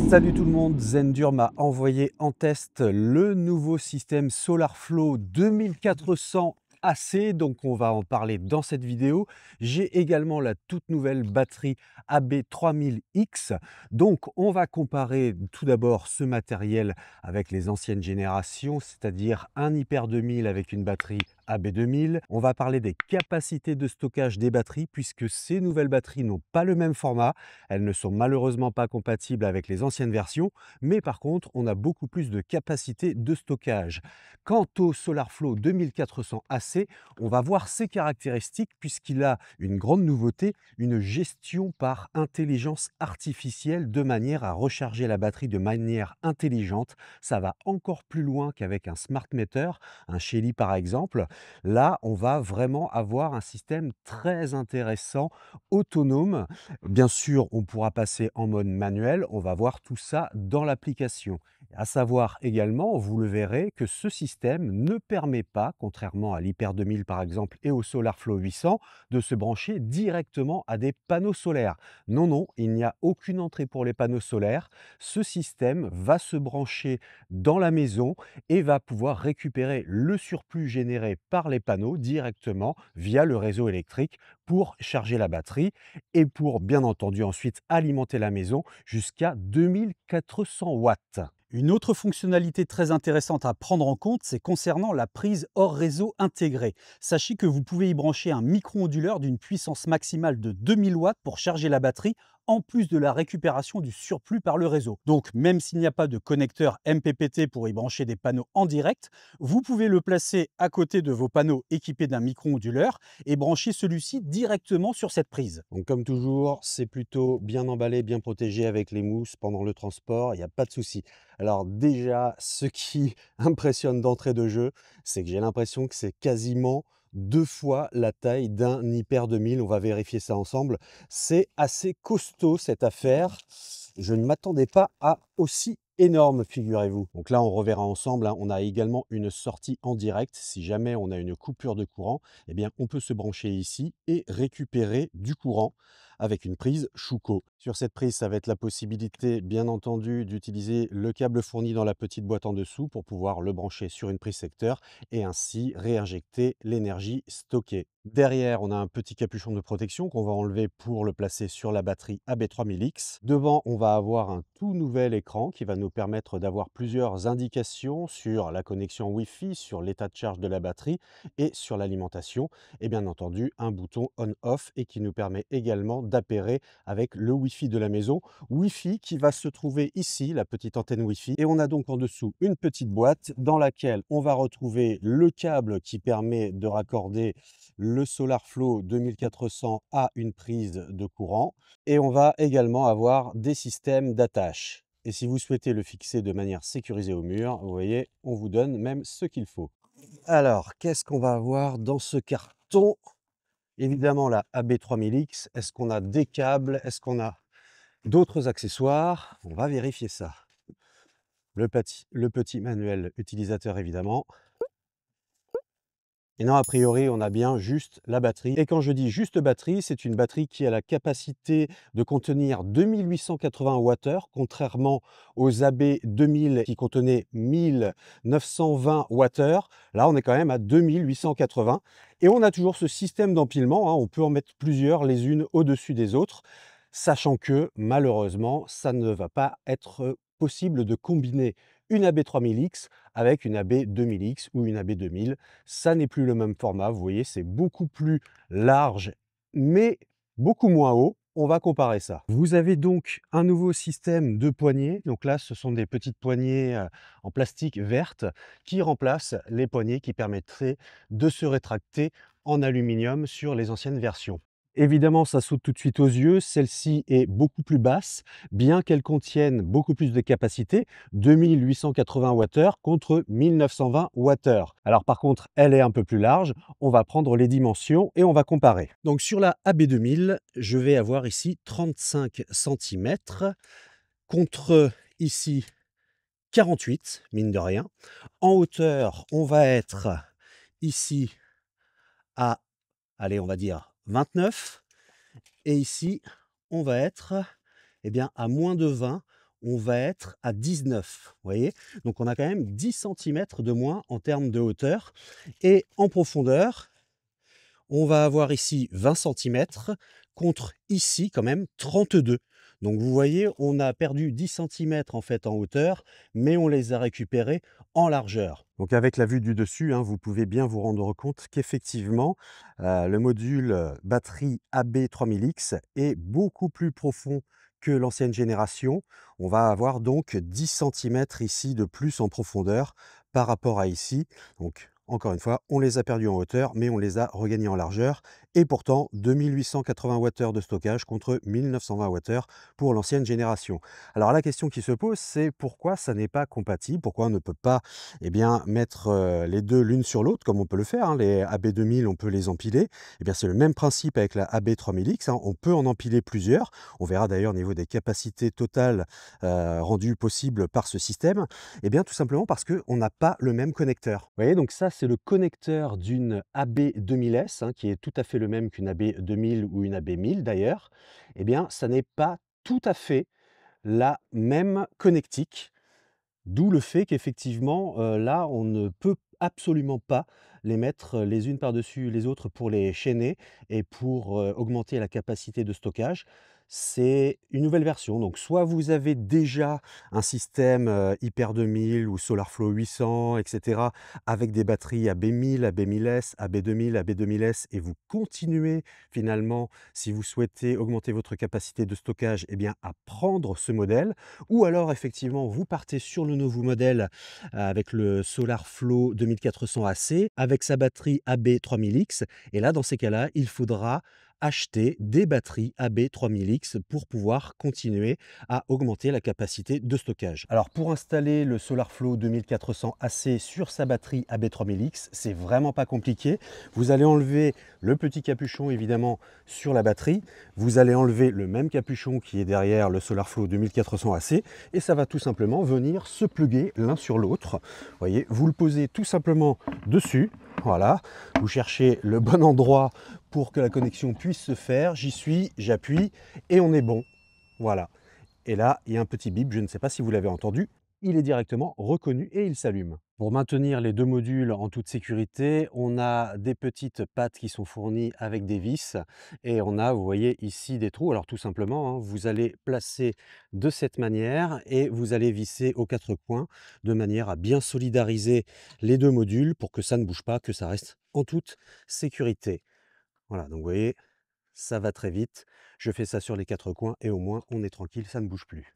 Salut tout le monde, Zendur m'a envoyé en test le nouveau système SolarFlow 2400 AC, donc on va en parler dans cette vidéo. J'ai également la toute nouvelle batterie AB3000X, donc on va comparer tout d'abord ce matériel avec les anciennes générations, c'est-à-dire un Hyper 2000 avec une batterie AB2000. On va parler des capacités de stockage des batteries puisque ces nouvelles batteries n'ont pas le même format. Elles ne sont malheureusement pas compatibles avec les anciennes versions, mais par contre, on a beaucoup plus de capacité de stockage. Quant au SolarFlow 2400 AC, on va voir ses caractéristiques puisqu'il a une grande nouveauté, une gestion par intelligence artificielle de manière à recharger la batterie de manière intelligente. Ça va encore plus loin qu'avec un smart meter, un Shelly par exemple. Là, on va vraiment avoir un système très intéressant, autonome. Bien sûr, on pourra passer en mode manuel, on va voir tout ça dans l'application. À savoir également, vous le verrez, que ce système ne permet pas, contrairement à l'Hyper 2000 par exemple et au SolarFlow 800, de se brancher directement à des panneaux solaires. Non, non, il n'y a aucune entrée pour les panneaux solaires. Ce système va se brancher dans la maison et va pouvoir récupérer le surplus généré par les panneaux directement via le réseau électrique pour charger la batterie et pour bien entendu ensuite alimenter la maison jusqu'à 2400 watts. Une autre fonctionnalité très intéressante à prendre en compte, c'est concernant la prise hors réseau intégrée. Sachez que vous pouvez y brancher un micro-onduleur d'une puissance maximale de 2000 watts pour charger la batterie, en plus de la récupération du surplus par le réseau. Donc même s'il n'y a pas de connecteur MPPT pour y brancher des panneaux en direct, vous pouvez le placer à côté de vos panneaux équipés d'un micro-onduleur et brancher celui-ci directement sur cette prise. Donc comme toujours, c'est plutôt bien emballé, bien protégé avec les mousses pendant le transport, il n'y a pas de souci. Alors déjà, ce qui impressionne d'entrée de jeu, c'est que j'ai l'impression que c'est quasiment 2 fois la taille d'un Hyper 2000. On va vérifier ça ensemble. C'est assez costaud cette affaire. Je ne m'attendais pas à aussi énorme, figurez-vous. Donc là, on reverra ensemble, hein. On a également une sortie en direct. Si jamais on a une coupure de courant, eh bien, on peut se brancher ici et récupérer du courant avec une prise Schuko. Sur cette prise, ça va être la possibilité, bien entendu, d'utiliser le câble fourni dans la petite boîte en dessous pour pouvoir le brancher sur une prise secteur et ainsi réinjecter l'énergie stockée. Derrière, on a un petit capuchon de protection qu'on va enlever pour le placer sur la batterie AB3000X. Devant, on va avoir un tout nouvel écran qui va nous permettre d'avoir plusieurs indications sur la connexion Wi-Fi, sur l'état de charge de la batterie et sur l'alimentation. Et bien entendu, un bouton on-off et qui nous permet également d'appairer avec le Wi-Fi de la maison. Wi-Fi qui va se trouver ici, la petite antenne Wi-Fi. Et on a donc en dessous une petite boîte dans laquelle on va retrouver le câble qui permet de raccorder le SolarFlow 2400 à une prise de courant. Et on va également avoir des systèmes d'attache. Et si vous souhaitez le fixer de manière sécurisée au mur, vous voyez, on vous donne même ce qu'il faut. Alors, qu'est-ce qu'on va avoir dans ce carton? Évidemment, la AB3000X. Est-ce qu'on a des câbles? Est-ce qu'on a d'autres accessoires? On va vérifier ça. Le petit manuel utilisateur, évidemment. Et non, a priori, on a bien juste la batterie. Et quand je dis juste batterie, c'est une batterie qui a la capacité de contenir 2880 Wh, contrairement aux AB 2000 qui contenaient 1920 Wh. Là, on est quand même à 2880. Et on a toujours ce système d'empilement, hein. On peut en mettre plusieurs, les unes au-dessus des autres, sachant que, malheureusement, ça ne va pas être possible de combiner une AB3000X avec une AB2000X ou une AB2000. Ça n'est plus le même format, vous voyez, c'est beaucoup plus large, mais beaucoup moins haut. On va comparer ça. Vous avez donc un nouveau système de poignées. Donc là, ce sont des petites poignées en plastique verte qui remplacent les poignées qui permettraient de se rétracter en aluminium sur les anciennes versions. Évidemment, ça saute tout de suite aux yeux. Celle-ci est beaucoup plus basse, bien qu'elle contienne beaucoup plus de capacité, 2880 Wh contre 1920 Wh. Alors par contre, elle est un peu plus large. On va prendre les dimensions et on va comparer. Donc sur la AB2000, je vais avoir ici 35 cm contre ici 48, mine de rien. En hauteur, on va être ici à, allez, on va dire 29. Et ici, on va être eh bien, à moins de 20. on va être à 19, vous voyez? Donc on a quand même 10 centimètres de moins en termes de hauteur et en profondeur, on va avoir ici 20 centimètres contre ici quand même 32. Donc vous voyez, on a perdu 10 centimètres en fait en hauteur, mais on les a récupérés en largeur. Donc avec la vue du dessus, hein, vous pouvez bien vous rendre compte qu'effectivement, le module batterie AB3000X est beaucoup plus profond que l'ancienne génération. On va avoir donc 10 centimètres ici de plus en profondeur par rapport à ici. Donc encore une fois, on les a perdus en hauteur, mais on les a regagnés en largeur. Et pourtant, 2880 Wh de stockage contre 1920 Wh pour l'ancienne génération. Alors la question qui se pose, c'est pourquoi ça n'est pas compatible? Pourquoi on ne peut pas mettre les deux l'une sur l'autre, comme on peut le faire, hein, les AB2000, on peut les empiler. Eh bien, c'est le même principe avec la AB3000X, hein, on peut en empiler plusieurs. On verra d'ailleurs au niveau des capacités totales rendues possibles par ce système. Eh bien, tout simplement parce qu'on n'a pas le même connecteur. Vous voyez, donc ça, c'est le connecteur d'une AB2000S, hein, qui est tout à fait le même qu'une AB2000 ou une AB1000 d'ailleurs. Eh bien, ça n'est pas tout à fait la même connectique, d'où le fait qu'effectivement, là, on ne peut absolument pas les mettre les unes par-dessus les autres pour les chaîner et pour, augmenter la capacité de stockage. C'est une nouvelle version, donc soit vous avez déjà un système, Hyper 2000 ou SolarFlow 800 et cetera, avec des batteries AB1000, AB1000S, AB2000, AB2000S et vous continuez finalement, si vous souhaitez augmenter votre capacité de stockage, eh bien à prendre ce modèle. Ou alors effectivement, vous partez sur le nouveau modèle avec le SolarFlow 2400 AC, avec sa batterie AB3000X. Et là, dans ces cas-là, il faudra acheter des batteries AB3000X pour pouvoir continuer à augmenter la capacité de stockage. Alors pour installer le SolarFlow 2400 AC sur sa batterie AB3000X, c'est vraiment pas compliqué. Vous allez enlever le petit capuchon évidemment sur la batterie. Vous allez enlever le même capuchon qui est derrière le SolarFlow 2400 AC et ça va tout simplement venir se plugger l'un sur l'autre. Vous voyez, vous le posez tout simplement dessus. Voilà, vous cherchez le bon endroit pour que la connexion puisse se faire. J'y suis, j'appuie et on est bon. Voilà. Et là, il y a un petit bip, je ne sais pas si vous l'avez entendu, il est directement reconnu et il s'allume. Pour maintenir les deux modules en toute sécurité, on a des petites pattes qui sont fournies avec des vis et on a, vous voyez ici, des trous. Alors tout simplement, hein, vous allez placer de cette manière et vous allez visser aux quatre coins de manière à bien solidariser les deux modules pour que ça ne bouge pas, que ça reste en toute sécurité. Voilà, donc vous voyez, ça va très vite. Je fais ça sur les quatre coins et au moins on est tranquille, ça ne bouge plus.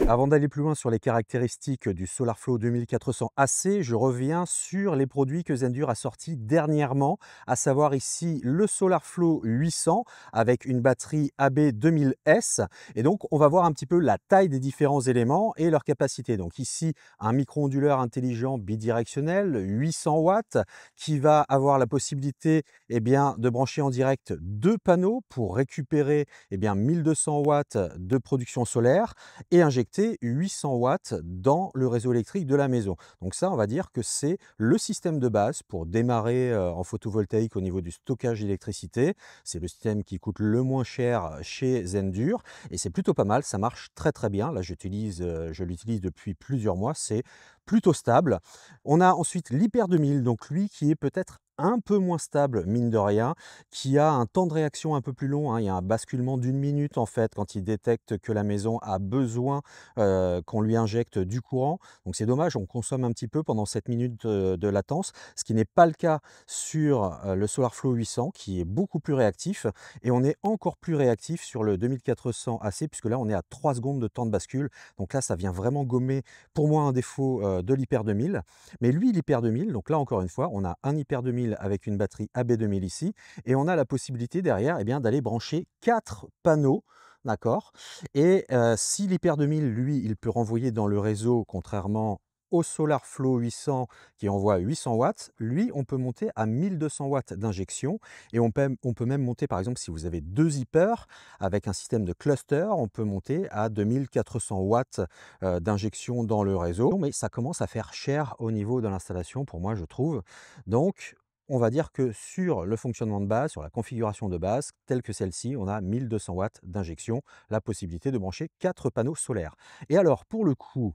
Avant d'aller plus loin sur les caractéristiques du SolarFlow 2400 AC, je reviens sur les produits que Zendur a sortis dernièrement, à savoir ici le SolarFlow 800 avec une batterie AB2000S. Et donc, on va voir un petit peu la taille des différents éléments et leur capacité. Donc ici, un micro-onduleur intelligent bidirectionnel, 800 watts, qui va avoir la possibilité de brancher en direct deux panneaux pour récupérer 1200 watts de production solaire et injecter 800 watts dans le réseau électrique de la maison. Donc ça, on va dire que c'est le système de base pour démarrer en photovoltaïque au niveau du stockage d'électricité. C'est le système qui coûte le moins cher chez Zendur et c'est plutôt pas mal, ça marche très très bien. Là, je l'utilise depuis plusieurs mois, c'est plutôt stable. On a ensuite l'Hyper 2000, donc lui qui est peut-être un peu moins stable, mine de rien, qui a un temps de réaction un peu plus long, hein. Il y a un basculement d'une minute en fait quand il détecte que la maison a besoin qu'on lui injecte du courant. Donc c'est dommage, on consomme un petit peu pendant cette minute de latence, ce qui n'est pas le cas sur le SolarFlow 800 qui est beaucoup plus réactif et on est encore plus réactif sur le 2400 AC puisque là on est à 3 secondes de temps de bascule. Donc là ça vient vraiment gommer pour moi un défaut de l'Hyper 2000. Mais lui l'Hyper 2000, donc là encore une fois on a un Hyper 2000 avec une batterie AB2000 ici et on a la possibilité derrière d'aller brancher 4 panneaux, d'accord? Et si l'Hyper 2000, lui, il peut renvoyer dans le réseau, contrairement au SolarFlow 800 qui envoie 800 watts, lui, on peut monter à 1200 watts d'injection et on peut même monter, par exemple, si vous avez deux hyper avec un système de cluster, on peut monter à 2400 watts d'injection dans le réseau. Mais ça commence à faire cher au niveau de l'installation, pour moi, je trouve. Donc, on va dire que sur le fonctionnement de base, sur la configuration de base, telle que celle-ci, on a 1200 watts d'injection, la possibilité de brancher 4 panneaux solaires. Et alors, pour le coup,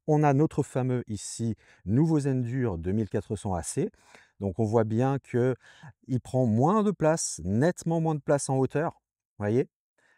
on a notre fameux ici nouveau Zendur 2400 AC. Donc on voit bien qu'il prend moins de place, nettement moins de place en hauteur. Vous voyez?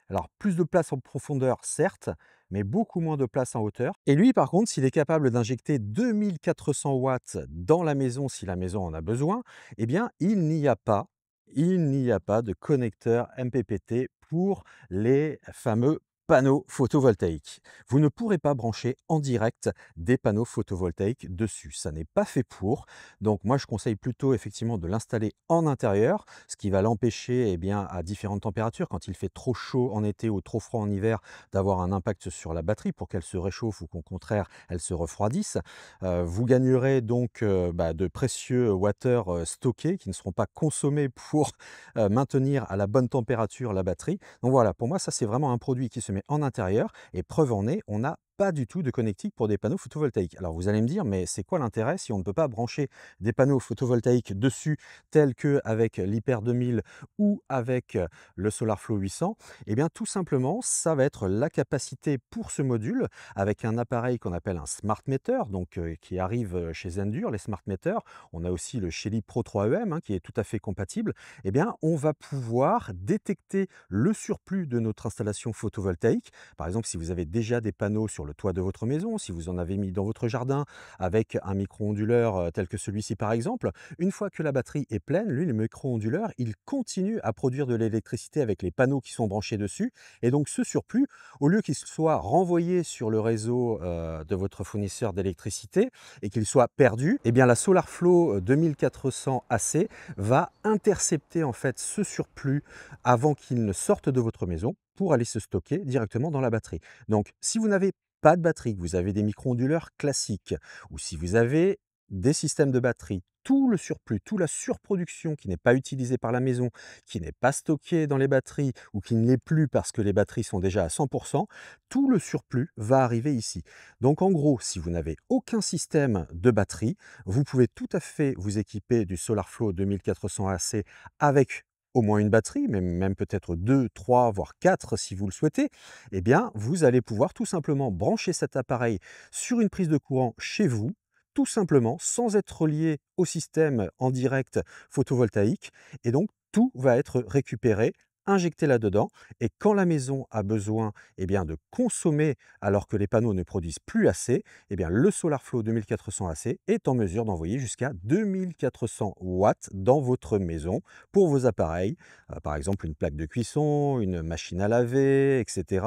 Alors, plus de place en profondeur, certes, mais beaucoup moins de place en hauteur. Et lui, par contre, s'il est capable d'injecter 2400 watts dans la maison, si la maison en a besoin, eh bien, il n'y a pas de connecteur MPPT pour les fameux panneaux photovoltaïques. Vous ne pourrez pas brancher en direct des panneaux photovoltaïques dessus. Ça n'est pas fait pour. Donc, moi, je conseille plutôt effectivement de l'installer en intérieur, ce qui va l'empêcher, eh bien, à différentes températures, quand il fait trop chaud en été ou trop froid en hiver, d'avoir un impact sur la batterie pour qu'elle se réchauffe ou qu'au contraire, elle se refroidisse. Vous gagnerez donc de précieux watteurs stockés qui ne seront pas consommés pour maintenir à la bonne température la batterie. Donc voilà, pour moi, ça c'est vraiment un produit qui se met en intérieur et preuve en est, on n'a pas du tout de connectique pour des panneaux photovoltaïques. Alors vous allez me dire, mais c'est quoi l'intérêt si on ne peut pas brancher des panneaux photovoltaïques dessus tels qu'avec l'Hyper 2000 ou avec le SolarFlow 800? Eh bien tout simplement, ça va être la capacité pour ce module avec un appareil qu'on appelle un Smart Meter, donc qui arrive chez Zendur, les Smart Meters. On a aussi le Shelly Pro 3EM qui est tout à fait compatible. Eh bien, on va pouvoir détecter le surplus de notre installation photovoltaïque. Par exemple, si vous avez déjà des panneaux sur le toit de votre maison, si vous en avez mis dans votre jardin avec un micro-onduleur tel que celui-ci par exemple, une fois que la batterie est pleine, lui, le micro-onduleur, il continue à produire de l'électricité avec les panneaux qui sont branchés dessus. Et donc ce surplus, au lieu qu'il soit renvoyé sur le réseau de votre fournisseur d'électricité et qu'il soit perdu, eh bien la SolarFlow 2400 AC va intercepter en fait ce surplus avant qu'il ne sorte de votre maison pour aller se stocker directement dans la batterie. Donc si vous n'avez pas de batterie, que vous avez des micro-onduleurs classiques, ou si vous avez des systèmes de batterie, tout le surplus, toute la surproduction qui n'est pas utilisée par la maison, qui n'est pas stocké dans les batteries ou qui ne l'est plus parce que les batteries sont déjà à 100%, tout le surplus va arriver ici. Donc en gros, si vous n'avez aucun système de batterie, vous pouvez tout à fait vous équiper du SolarFlow 2400 AC avec au moins une batterie, mais même peut-être 2, 3, voire 4 si vous le souhaitez. Eh bien, vous allez pouvoir tout simplement brancher cet appareil sur une prise de courant chez vous, tout simplement, sans être relié au système en direct photovoltaïque. Et donc, tout va être récupéré, injecté là-dedans. Et quand la maison a besoin eh bien, de consommer alors que les panneaux ne produisent plus assez, eh bien, le SolarFlow 2400 AC est en mesure d'envoyer jusqu'à 2400 watts dans votre maison pour vos appareils. Par exemple, une plaque de cuisson, une machine à laver, etc.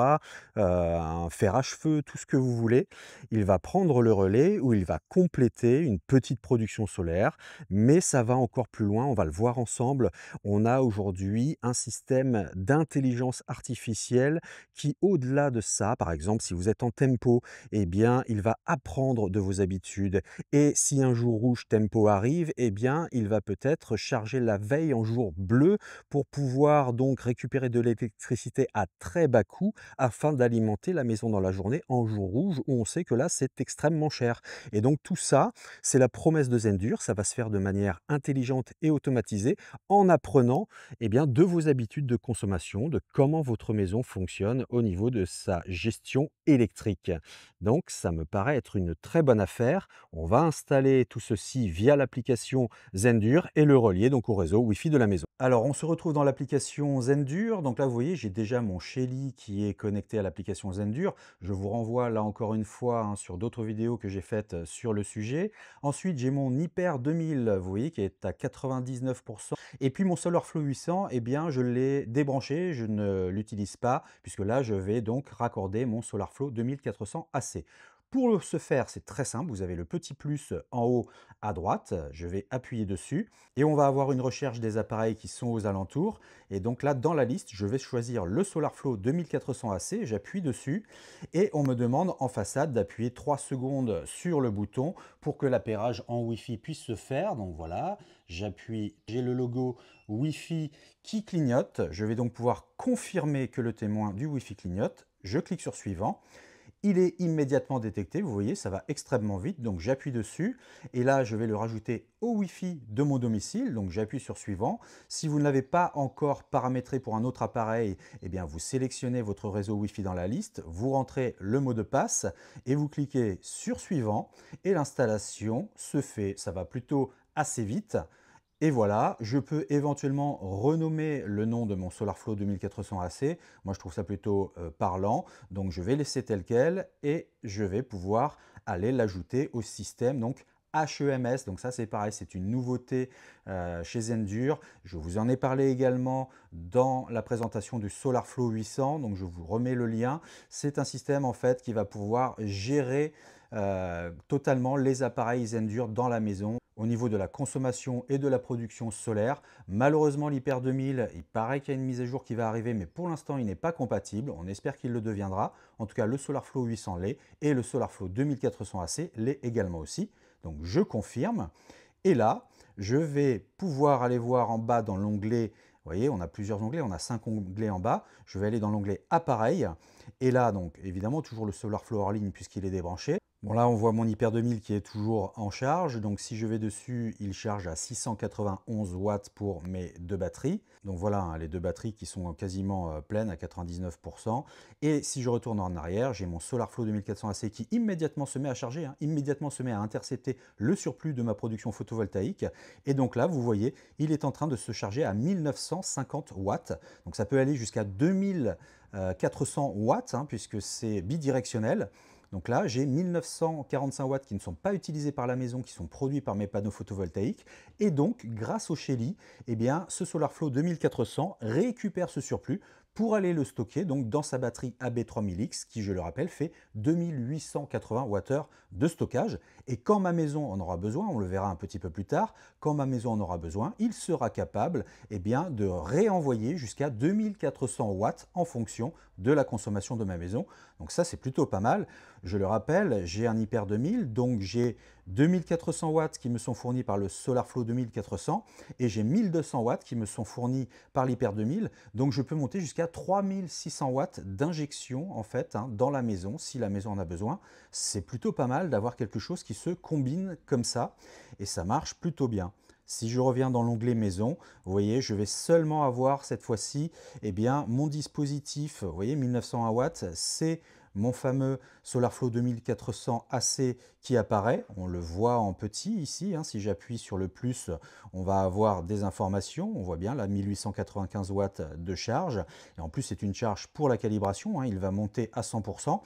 Un fer à cheveux, tout ce que vous voulez. Il va prendre le relais ou il va compléter une petite production solaire, mais ça va encore plus loin, on va le voir ensemble. On a aujourd'hui un système d'intelligence artificielle qui, au-delà de ça, par exemple, si vous êtes en tempo, eh bien, il va apprendre de vos habitudes. Et si un jour rouge tempo arrive, eh bien, il va peut-être charger la veille en jour bleu pour pouvoir donc récupérer de l'électricité à très bas coût afin d'alimenter la maison dans la journée en jour rouge où on sait que là, c'est extrêmement cher. Et donc tout ça, c'est la promesse de Zendur, ça va se faire de manière intelligente et automatisée en apprenant eh bien, de vos habitudes de consommation, de comment votre maison fonctionne au niveau de sa gestion électrique. Donc ça me paraît être une très bonne affaire. On va installer tout ceci via l'application Zendur et le relier donc au réseau Wi-Fi de la maison. Alors on se retrouve dans l'application Zendur. Donc là vous voyez j'ai déjà mon Shelly qui est connecté à l'application Zendur. Je vous renvoie là encore une fois sur d'autres vidéos que j'ai faites sur le sujet. Ensuite j'ai mon Hyper 2000, vous voyez, qui est à 99%. Et puis mon SolarFlow 800, eh bien je l'ai débranché, je ne l'utilise pas puisque là je vais donc raccorder mon SolarFlow 2400 AC. Pour ce faire, c'est très simple, vous avez le petit plus en haut à droite, je vais appuyer dessus et on va avoir une recherche des appareils qui sont aux alentours. Et donc là, dans la liste, je vais choisir le SolarFlow 2400 AC, j'appuie dessus et on me demande en façade d'appuyer 3 secondes sur le bouton pour que l'appairage en Wi-Fi puisse se faire. Donc voilà, j'appuie, j'ai le logo Wi-Fi qui clignote. Je vais donc pouvoir confirmer que le témoin du Wi-Fi clignote. Je clique sur suivant. il est immédiatement détecté. Vous voyez, ça va extrêmement vite. Donc j'appuie dessus et là, je vais le rajouter au Wi-Fi de mon domicile. Donc j'appuie sur suivant. Si vous ne l'avez pas encore paramétré pour un autre appareil, eh bien vous sélectionnez votre réseau Wi-Fi dans la liste, vous rentrez le mot de passe et vous cliquez sur suivant et l'installation se fait. Ça va plutôt assez vite. Et voilà, je peux éventuellement renommer le nom de mon SolarFlow 2400 AC. Moi, je trouve ça plutôt parlant. Donc, je vais laisser tel quel et je vais pouvoir aller l'ajouter au système. Donc, HEMS, donc ça c'est pareil, c'est une nouveauté chez Zendur. Je vous en ai parlé également dans la présentation du SolarFlow 800, donc je vous remets le lien. C'est un système en fait qui va pouvoir gérer totalement les appareils Zendur dans la maison au niveau de la consommation et de la production solaire. Malheureusement, l'Hyper 2000, il paraît qu'il y a une mise à jour qui va arriver, mais pour l'instant, il n'est pas compatible. On espère qu'il le deviendra. En tout cas, le SolarFlow 800 l'est et le SolarFlow 2400 AC l'est également aussi. Donc, je confirme. Et là, je vais pouvoir aller voir en bas dans l'onglet. Vous voyez, on a plusieurs onglets, on a 5 onglets en bas. Je vais aller dans l'onglet Appareil. Et là, donc, évidemment, toujours le SolarFlow hors ligne puisqu'il est débranché. Bon là, on voit mon Hyper 2000 qui est toujours en charge. Donc si je vais dessus, il charge à 691 watts pour mes deux batteries. Donc voilà, hein, les deux batteries qui sont quasiment pleines à 99%. Et si je retourne en arrière, j'ai mon SolarFlow 2400 AC qui immédiatement se met à charger, hein, immédiatement se met à intercepter le surplus de ma production photovoltaïque. Et donc là, vous voyez, il est en train de se charger à 1950 watts. Donc ça peut aller jusqu'à 2400 watts, hein, puisque c'est bidirectionnel. Donc là, j'ai 1945 watts qui ne sont pas utilisés par la maison, qui sont produits par mes panneaux photovoltaïques. Et donc, grâce au Shelly, eh bien, ce SolarFlow 2400 récupère ce surplus pour aller le stocker donc, dans sa batterie AB3000X, qui, je le rappelle, fait 2880 Wh de stockage. Et quand ma maison en aura besoin, on le verra un petit peu plus tard, quand ma maison en aura besoin, il sera capable eh bien, de réenvoyer jusqu'à 2400 watts en fonction de la consommation de ma maison. Donc ça, c'est plutôt pas mal. Je le rappelle, j'ai un Hyper 2000, donc j'ai 2400 watts qui me sont fournis par le SolarFlow 2400 et j'ai 1200 watts qui me sont fournis par l'Hyper 2000. Donc je peux monter jusqu'à 3600 watts d'injection en fait hein, dans la maison si la maison en a besoin. C'est plutôt pas mal d'avoir quelque chose qui se combine comme ça et ça marche plutôt bien. Si je reviens dans l'onglet maison, vous voyez, je vais seulement avoir cette fois-ci eh bien, mon dispositif, vous voyez, 1901 watts, c'est mon fameux SolarFlow 2400 AC qui apparaît. On le voit en petit ici. Hein. Si j'appuie sur le plus, on va avoir des informations. On voit bien là 1895 watts de charge. Et en plus, c'est une charge pour la calibration. Hein. Il va monter à 100%.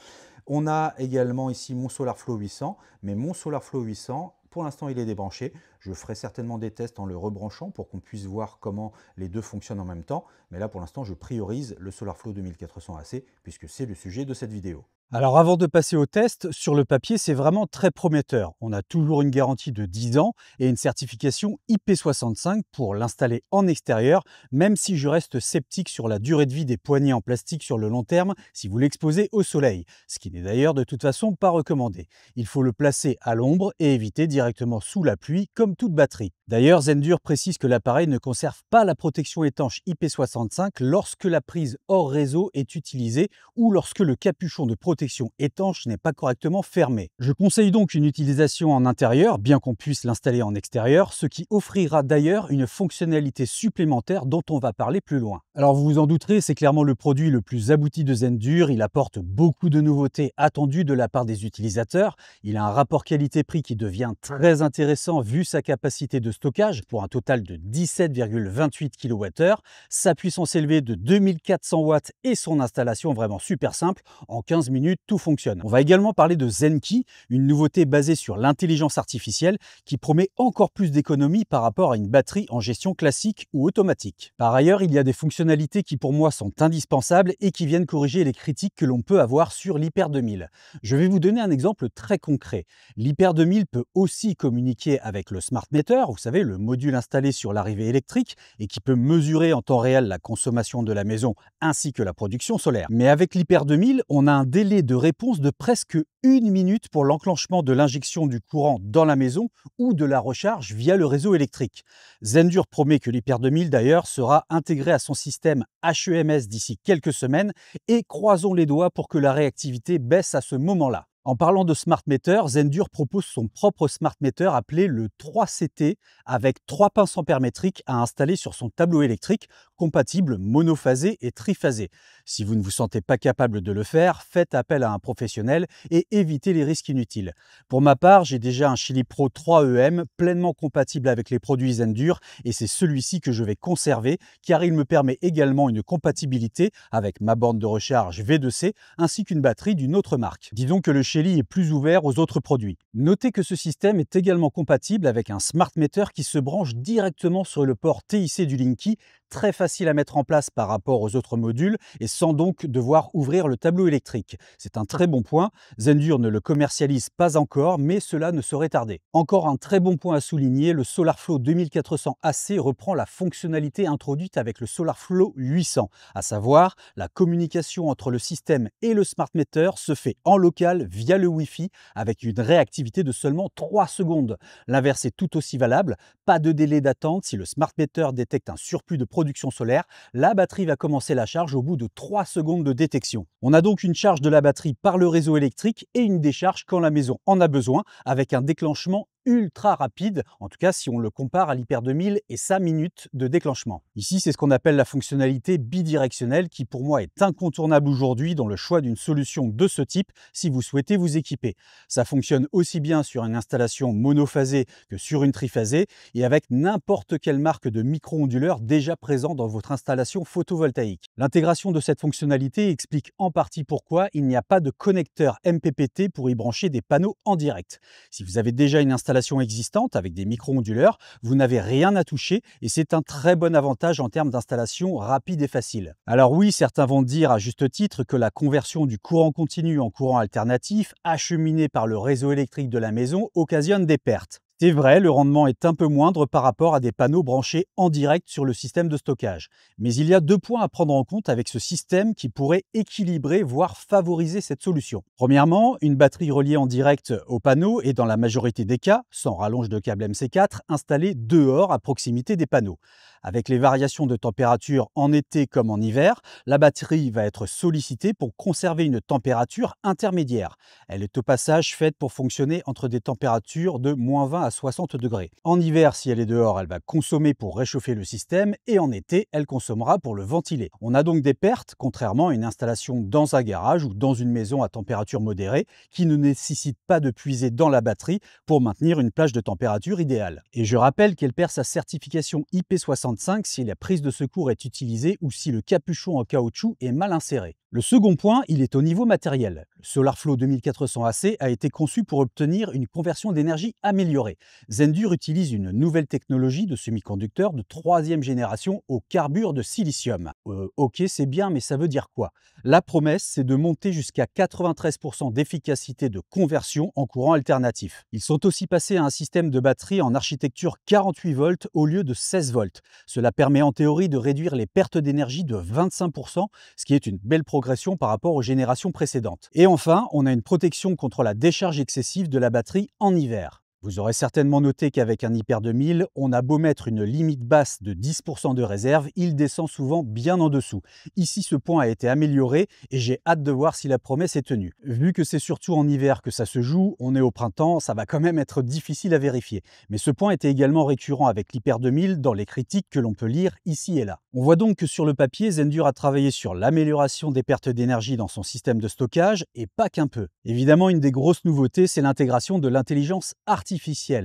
On a également ici mon SolarFlow 800. Mais mon SolarFlow 800, pour l'instant, il est débranché. Je ferai certainement des tests en le rebranchant pour qu'on puisse voir comment les deux fonctionnent en même temps. Mais là, pour l'instant, je priorise le SolarFlow 2400 AC puisque c'est le sujet de cette vidéo. Alors avant de passer au test, sur le papier, c'est vraiment très prometteur. On a toujours une garantie de 10 ans et une certification IP65 pour l'installer en extérieur, même si je reste sceptique sur la durée de vie des poignées en plastique sur le long terme si vous l'exposez au soleil, ce qui n'est d'ailleurs de toute façon pas recommandé. Il faut le placer à l'ombre et éviter directement sous la pluie comme toute batterie. D'ailleurs, Zendur précise que l'appareil ne conserve pas la protection étanche IP65 lorsque la prise hors réseau est utilisée ou lorsque le capuchon de protection étanche n'est pas correctement fermé. Je conseille donc une utilisation en intérieur, bien qu'on puisse l'installer en extérieur, ce qui offrira d'ailleurs une fonctionnalité supplémentaire dont on va parler plus loin. Alors vous vous en douterez, c'est clairement le produit le plus abouti de Zendur, il apporte beaucoup de nouveautés attendues de la part des utilisateurs, il a un rapport qualité-prix qui devient très intéressant vu sa capacité de stockage pour un total de 17,28 kWh, sa puissance élevée de 2400 watts et son installation vraiment super simple, en 15 minutes tout fonctionne. On va également parler de Zenki, une nouveauté basée sur l'intelligence artificielle qui promet encore plus d'économie par rapport à une batterie en gestion classique ou automatique. Par ailleurs, il y a des fonctionnalités qui pour moi sont indispensables et qui viennent corriger les critiques que l'on peut avoir sur l'Hyper 2000. Je vais vous donner un exemple très concret. L'Hyper 2000 peut aussi communiquer avec le smartphone smart meter, vous savez, le module installé sur l'arrivée électrique et qui peut mesurer en temps réel la consommation de la maison ainsi que la production solaire. Mais avec l'Hyper 2000, on a un délai de réponse de presque 1 minute pour l'enclenchement de l'injection du courant dans la maison ou de la recharge via le réseau électrique. Zendur promet que l'Hyper 2000 d'ailleurs sera intégré à son système HEMS d'ici quelques semaines et croisons les doigts pour que la réactivité baisse à ce moment-là. En parlant de smart meter, Zendur propose son propre smart meter appelé le 3CT avec 3 pinces ampères-métriques à installer sur son tableau électrique, compatible monophasé et triphasé. Si vous ne vous sentez pas capable de le faire, faites appel à un professionnel et évitez les risques inutiles. Pour ma part, j'ai déjà un Chili Pro 3EM pleinement compatible avec les produits Zendur et c'est celui-ci que je vais conserver car il me permet également une compatibilité avec ma borne de recharge V2C ainsi qu'une batterie d'une autre marque. Disons que le Shelly est plus ouvert aux autres produits. Notez que ce système est également compatible avec un smart meter qui se branche directement sur le port TIC du Linky, très facile à mettre en place par rapport aux autres modules et sans donc devoir ouvrir le tableau électrique. C'est un très bon point. Zendur ne le commercialise pas encore, mais cela ne saurait tarder. Encore un très bon point à souligner, le SolarFlow 2400 AC reprend la fonctionnalité introduite avec le SolarFlow 800, à savoir la communication entre le système et le smart meter se fait en local via le Wi-Fi avec une réactivité de seulement 3 secondes. L'inverse est tout aussi valable, pas de délai d'attente. Si le smart meter détecte un surplus de production solaire, la batterie va commencer la charge au bout de 3 secondes de détection. On a donc une charge de la batterie par le réseau électrique et une décharge quand la maison en a besoin avec un déclenchement ultra rapide, en tout cas si on le compare à l'Hyper 2000 et sa minute de déclenchement. Ici, c'est ce qu'on appelle la fonctionnalité bidirectionnelle qui pour moi est incontournable aujourd'hui dans le choix d'une solution de ce type si vous souhaitez vous équiper. Ça fonctionne aussi bien sur une installation monophasée que sur une triphasée et avec n'importe quelle marque de micro-onduleur déjà présent dans votre installation photovoltaïque. L'intégration de cette fonctionnalité explique en partie pourquoi il n'y a pas de connecteur MPPT pour y brancher des panneaux en direct. Si vous avez déjà une installation existante avec des micro-onduleurs, vous n'avez rien à toucher et c'est un très bon avantage en termes d'installation rapide et facile. Alors oui, certains vont dire à juste titre que la conversion du courant continu en courant alternatif acheminé par le réseau électrique de la maison occasionne des pertes. C'est vrai, le rendement est un peu moindre par rapport à des panneaux branchés en direct sur le système de stockage. Mais il y a 2 points à prendre en compte avec ce système qui pourrait équilibrer, voire favoriser cette solution. Premièrement, une batterie reliée en direct au panneau est dans la majorité des cas, sans rallonge de câble MC4, installée dehors à proximité des panneaux. Avec les variations de température en été comme en hiver, la batterie va être sollicitée pour conserver une température intermédiaire. Elle est au passage faite pour fonctionner entre des températures de -20 à 60 degrés. En hiver, si elle est dehors, elle va consommer pour réchauffer le système et en été, elle consommera pour le ventiler. On a donc des pertes, contrairement à une installation dans un garage ou dans une maison à température modérée qui ne nécessite pas de puiser dans la batterie pour maintenir une plage de température idéale. Et je rappelle qu'elle perd sa certification IP65 si la prise de secours est utilisée ou si le capuchon en caoutchouc est mal inséré. Le second point, il est au niveau matériel. Le SolarFlow 2400 AC a été conçu pour obtenir une conversion d'énergie améliorée. Zendur utilise une nouvelle technologie de semi-conducteur de 3e génération au carbure de silicium. Ok, c'est bien, mais ça veut dire quoi? La promesse, c'est de monter jusqu'à 93% d'efficacité de conversion en courant alternatif. Ils sont aussi passés à un système de batterie en architecture 48 volts au lieu de 16 volts. Cela permet en théorie de réduire les pertes d'énergie de 25%, ce qui est une belle progression par rapport aux générations précédentes. Et enfin, on a une protection contre la décharge excessive de la batterie en hiver. Vous aurez certainement noté qu'avec un Hyper 2000, on a beau mettre une limite basse de 10% de réserve, il descend souvent bien en dessous. Ici, ce point a été amélioré et j'ai hâte de voir si la promesse est tenue. Vu que c'est surtout en hiver que ça se joue, on est au printemps, ça va quand même être difficile à vérifier. Mais ce point était également récurrent avec l'Hyper 2000 dans les critiques que l'on peut lire ici et là. On voit donc que sur le papier, Zendur a travaillé sur l'amélioration des pertes d'énergie dans son système de stockage et pas qu'un peu. Évidemment, une des grosses nouveautés, c'est l'intégration de l'intelligence artificielle.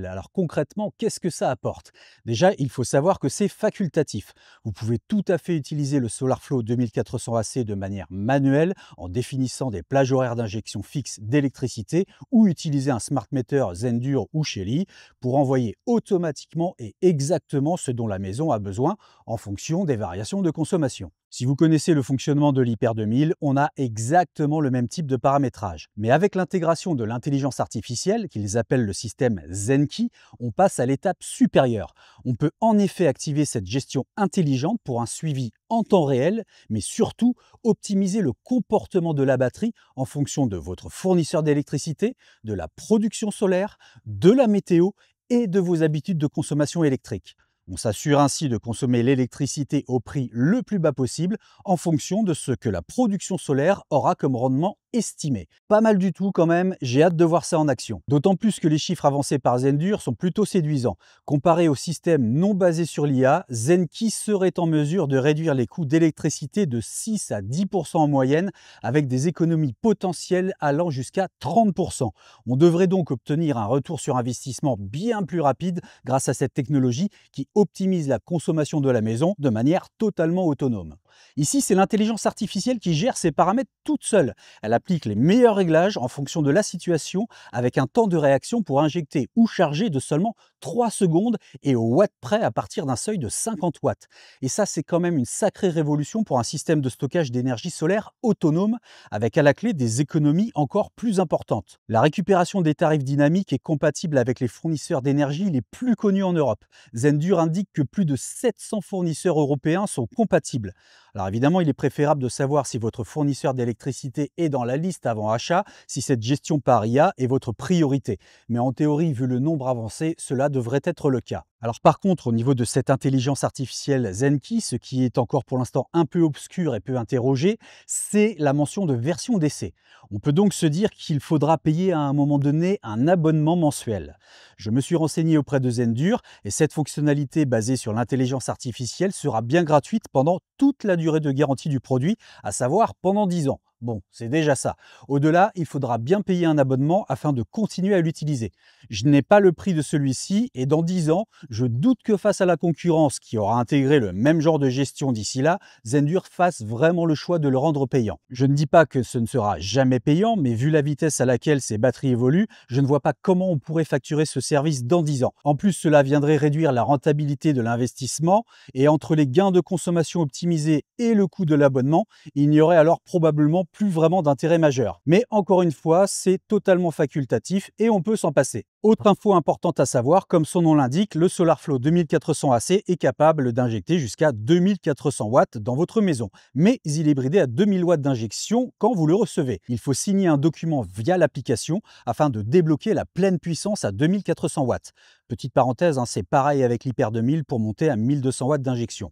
Alors concrètement, qu'est-ce que ça apporte? Déjà, il faut savoir que c'est facultatif. Vous pouvez tout à fait utiliser le SolarFlow 2400 AC de manière manuelle en définissant des plages horaires d'injection fixes d'électricité ou utiliser un smart meter Zendur ou Shelly pour envoyer automatiquement et exactement ce dont la maison a besoin en fonction des variations de consommation. Si vous connaissez le fonctionnement de l'Hyper 2000, on a exactement le même type de paramétrage. Mais avec l'intégration de l'intelligence artificielle, qu'ils appellent le système Zenki, on passe à l'étape supérieure. On peut en effet activer cette gestion intelligente pour un suivi en temps réel, mais surtout optimiser le comportement de la batterie en fonction de votre fournisseur d'électricité, de la production solaire, de la météo et de vos habitudes de consommation électrique. On s'assure ainsi de consommer l'électricité au prix le plus bas possible en fonction de ce que la production solaire aura comme rendement estimé. Pas mal du tout quand même, j'ai hâte de voir ça en action. D'autant plus que les chiffres avancés par Zendur sont plutôt séduisants. Comparé au système non basé sur l'IA, Zenki serait en mesure de réduire les coûts d'électricité de 6 à 10% en moyenne, avec des économies potentielles allant jusqu'à 30%. On devrait donc obtenir un retour sur investissement bien plus rapide grâce à cette technologie qui optimise la consommation de la maison de manière totalement autonome. Ici, c'est l'intelligence artificielle qui gère ces paramètres toute seule. Elle applique les meilleurs réglages en fonction de la situation avec un temps de réaction pour injecter ou charger de seulement 3 secondes et au watt près à partir d'un seuil de 50 watts. Et ça, c'est quand même une sacrée révolution pour un système de stockage d'énergie solaire autonome avec à la clé des économies encore plus importantes. La récupération des tarifs dynamiques est compatible avec les fournisseurs d'énergie les plus connus en Europe. Zendur indique que plus de 700 fournisseurs européens sont compatibles. Alors évidemment, il est préférable de savoir si votre fournisseur d'électricité est dans la liste avant achat, si cette gestion par IA est votre priorité. Mais en théorie, vu le nombre avancé, cela devrait être le cas. Alors par contre, au niveau de cette intelligence artificielle Zenki, ce qui est encore pour l'instant un peu obscur et peu interrogé, c'est la mention de version d'essai. On peut donc se dire qu'il faudra payer à un moment donné un abonnement mensuel. Je me suis renseigné auprès de Zendur et cette fonctionnalité basée sur l'intelligence artificielle sera bien gratuite pendant toute la durée de garantie du produit, à savoir pendant 10 ans. Bon, c'est déjà ça. Au-delà, il faudra bien payer un abonnement afin de continuer à l'utiliser. Je n'ai pas le prix de celui-ci et dans 10 ans, je doute que face à la concurrence qui aura intégré le même genre de gestion d'ici là, Zendur fasse vraiment le choix de le rendre payant. Je ne dis pas que ce ne sera jamais payant, mais vu la vitesse à laquelle ces batteries évoluent, je ne vois pas comment on pourrait facturer ce service dans 10 ans. En plus, cela viendrait réduire la rentabilité de l'investissement et entre les gains de consommation optimisés et le coût de l'abonnement, il n'y aurait alors probablement plus vraiment d'intérêt majeur. Mais encore une fois, c'est totalement facultatif et on peut s'en passer. Autre info importante à savoir, comme son nom l'indique, le SolarFlow 2400 AC est capable d'injecter jusqu'à 2400 watts dans votre maison. Mais il est bridé à 2000 watts d'injection quand vous le recevez. Il faut signer un document via l'application afin de débloquer la pleine puissance à 2400 watts. Petite parenthèse, c'est pareil avec l'Hyper 2000 pour monter à 1200 watts d'injection.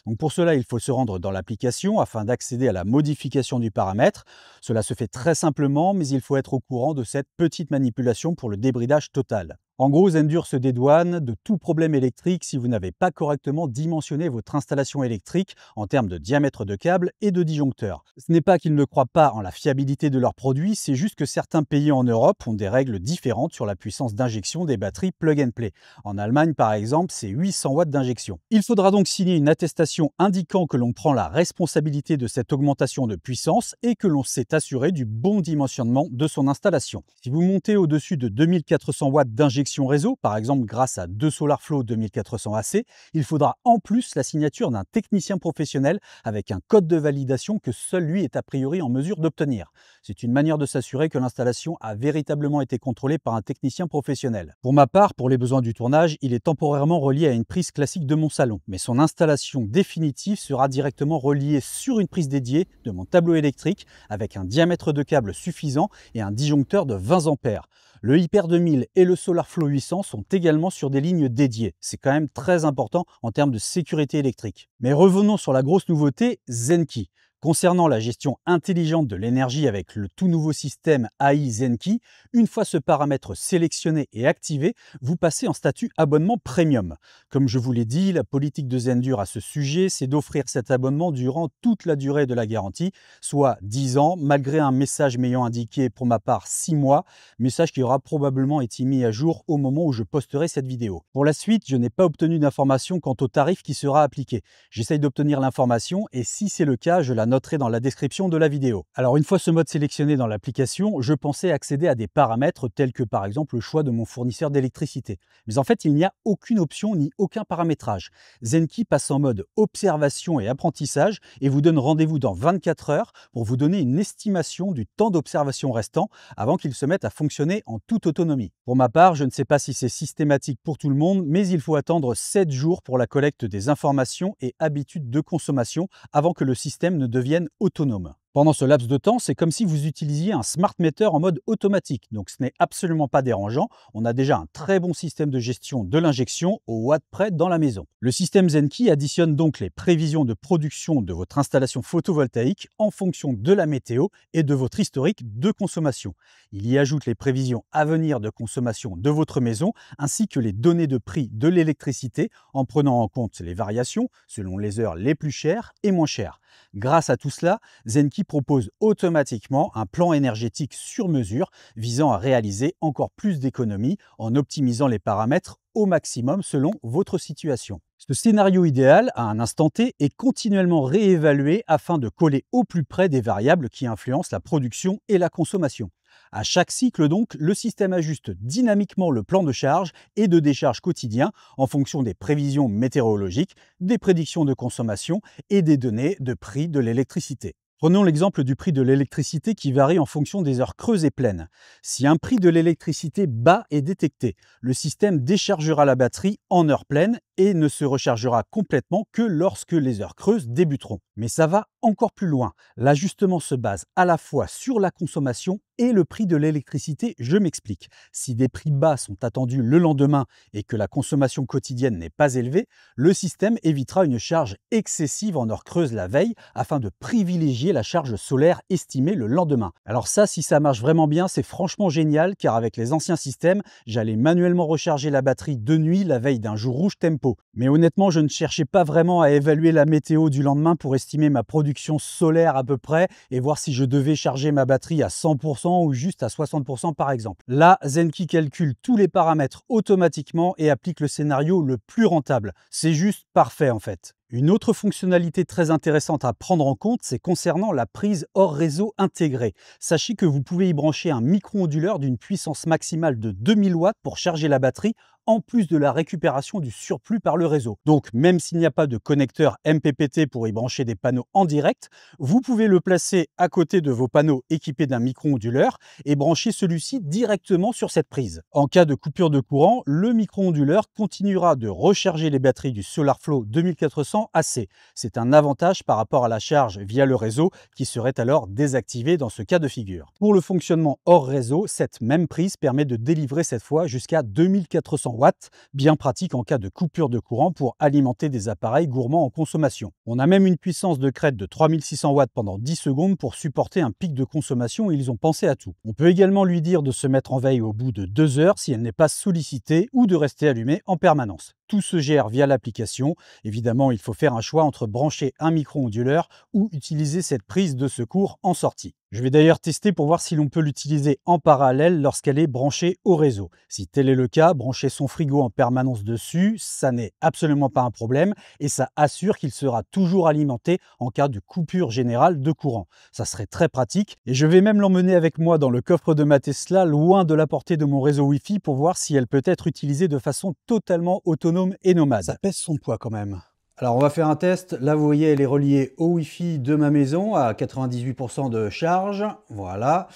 Donc pour cela, il faut se rendre dans l'application afin d'accéder à la modification du paramètre. Cela se fait très simplement, mais il faut être au courant de cette petite manipulation pour le débridage total. En gros, Zendur se dédouane de tout problème électrique si vous n'avez pas correctement dimensionné votre installation électrique en termes de diamètre de câble et de disjoncteur. Ce n'est pas qu'ils ne croient pas en la fiabilité de leurs produits, c'est juste que certains pays en Europe ont des règles différentes sur la puissance d'injection des batteries plug and play. En Allemagne, par exemple, c'est 800 watts d'injection. Il faudra donc signer une attestation indiquant que l'on prend la responsabilité de cette augmentation de puissance et que l'on s'est assuré du bon dimensionnement de son installation. Si vous montez au-dessus de 2400 watts d'injection réseau, par exemple grâce à 2 SolarFlow 2400 AC, il faudra en plus la signature d'un technicien professionnel avec un code de validation que seul lui est a priori en mesure d'obtenir. C'est une manière de s'assurer que l'installation a véritablement été contrôlée par un technicien professionnel. Pour ma part, pour les besoins du tournage, il est temporairement relié à une prise classique de mon salon, mais son installation définitive sera directement reliée sur une prise dédiée de mon tableau électrique avec un diamètre de câble suffisant et un disjoncteur de 20 ampères. Le Hyper 2000 et le SolarFlow 800 sont également sur des lignes dédiées. C'est quand même très important en termes de sécurité électrique. Mais revenons sur la grosse nouveauté, Zenki. Concernant la gestion intelligente de l'énergie avec le tout nouveau système AI Zenki, une fois ce paramètre sélectionné et activé, vous passez en statut abonnement premium. Comme je vous l'ai dit, la politique de Zendur à ce sujet, c'est d'offrir cet abonnement durant toute la durée de la garantie, soit 10 ans, malgré un message m'ayant indiqué pour ma part 6 mois, message qui aura probablement été mis à jour au moment où je posterai cette vidéo. Pour la suite, je n'ai pas obtenu d'information quant au tarif qui sera appliqué. J'essaye d'obtenir l'information et si c'est le cas, je la noterai dans la description de la vidéo. Alors une fois ce mode sélectionné dans l'application, je pensais accéder à des paramètres tels que par exemple le choix de mon fournisseur d'électricité. Mais en fait, il n'y a aucune option ni aucun paramétrage. Zenki passe en mode observation et apprentissage et vous donne rendez-vous dans 24 heures pour vous donner une estimation du temps d'observation restant avant qu'il se mette à fonctionner en toute autonomie. Pour ma part, je ne sais pas si c'est systématique pour tout le monde, mais il faut attendre 7 jours pour la collecte des informations et habitudes de consommation avant que le système ne devienne autonome. Pendant ce laps de temps, c'est comme si vous utilisiez un smart meter en mode automatique, donc ce n'est absolument pas dérangeant. On a déjà un très bon système de gestion de l'injection au watt près dans la maison. Le système Zenki additionne donc les prévisions de production de votre installation photovoltaïque en fonction de la météo et de votre historique de consommation. Il y ajoute les prévisions à venir de consommation de votre maison ainsi que les données de prix de l'électricité en prenant en compte les variations selon les heures les plus chères et moins chères. Grâce à tout cela, Zenki propose automatiquement un plan énergétique sur mesure visant à réaliser encore plus d'économies en optimisant les paramètres au maximum selon votre situation. Ce scénario idéal, à un instant T, est continuellement réévalué afin de coller au plus près des variables qui influencent la production et la consommation. À chaque cycle donc, le système ajuste dynamiquement le plan de charge et de décharge quotidien en fonction des prévisions météorologiques, des prédictions de consommation et des données de prix de l'électricité. Prenons l'exemple du prix de l'électricité qui varie en fonction des heures creuses et pleines. Si un prix de l'électricité bas est détecté, le système déchargera la batterie en heures pleines et ne se rechargera complètement que lorsque les heures creuses débuteront. Mais ça va encore plus loin. L'ajustement se base à la fois sur la consommation et le prix de l'électricité. Je m'explique. Si des prix bas sont attendus le lendemain et que la consommation quotidienne n'est pas élevée, le système évitera une charge excessive en heures creuses la veille afin de privilégier la charge solaire estimée le lendemain. Alors ça, si ça marche vraiment bien, c'est franchement génial car avec les anciens systèmes, j'allais manuellement recharger la batterie de nuit la veille d'un jour rouge tempo. Mais honnêtement, je ne cherchais pas vraiment à évaluer la météo du lendemain pour estimer ma production solaire à peu près et voir si je devais charger ma batterie à 100% ou juste à 60% par exemple. Là, Zenki calcule tous les paramètres automatiquement et applique le scénario le plus rentable. C'est juste parfait en fait. Une autre fonctionnalité très intéressante à prendre en compte, c'est concernant la prise hors réseau intégrée. Sachez que vous pouvez y brancher un micro-onduleur d'une puissance maximale de 2000 watts pour charger la batterie, en plus de la récupération du surplus par le réseau. Donc, même s'il n'y a pas de connecteur MPPT pour y brancher des panneaux en direct, vous pouvez le placer à côté de vos panneaux équipés d'un micro-onduleur et brancher celui-ci directement sur cette prise. En cas de coupure de courant, le micro-onduleur continuera de recharger les batteries du SolarFlow 2400 AC. C'est un avantage par rapport à la charge via le réseau qui serait alors désactivée dans ce cas de figure. Pour le fonctionnement hors réseau, cette même prise permet de délivrer cette fois jusqu'à 2400 watts, bien pratique en cas de coupure de courant pour alimenter des appareils gourmands en consommation. On a même une puissance de crête de 3600 watts pendant 10 secondes pour supporter un pic de consommation et ils ont pensé à tout. On peut également lui dire de se mettre en veille au bout de 2 heures si elle n'est pas sollicitée ou de rester allumée en permanence. Tout se gère via l'application. Évidemment, il faut faire un choix entre brancher un micro-onduleur ou utiliser cette prise de secours en sortie. Je vais d'ailleurs tester pour voir si l'on peut l'utiliser en parallèle lorsqu'elle est branchée au réseau. Si tel est le cas, brancher son frigo en permanence dessus, ça n'est absolument pas un problème et ça assure qu'il sera toujours alimenté en cas de coupure générale de courant. Ça serait très pratique et je vais même l'emmener avec moi dans le coffre de ma Tesla, loin de la portée de mon réseau Wi-Fi pour voir si elle peut être utilisée de façon totalement autonome et nomade. Ça pèse son poids quand même. Alors on va faire un test. Là vous voyez elle est reliée au Wi-Fi de ma maison à 98% de charge. Voilà.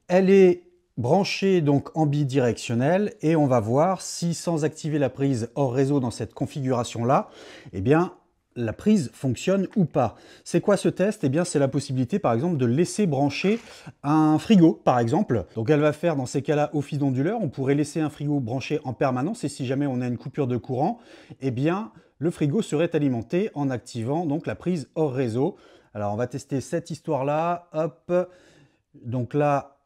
Elle est branchée donc en bidirectionnel et on va voir si sans activer la prise hors réseau dans cette configuration là, eh bien la prise fonctionne ou pas. C'est quoi ce test? Eh bien c'est la possibilité par exemple de laisser brancher un frigo par exemple. Donc elle va faire dans ces cas-là office d'onduleur. On pourrait laisser un frigo branché en permanence et si jamais on a une coupure de courant, eh bien le frigo serait alimenté en activant donc la prise hors réseau. Alors on va tester cette histoire-là. Hop. Donc là,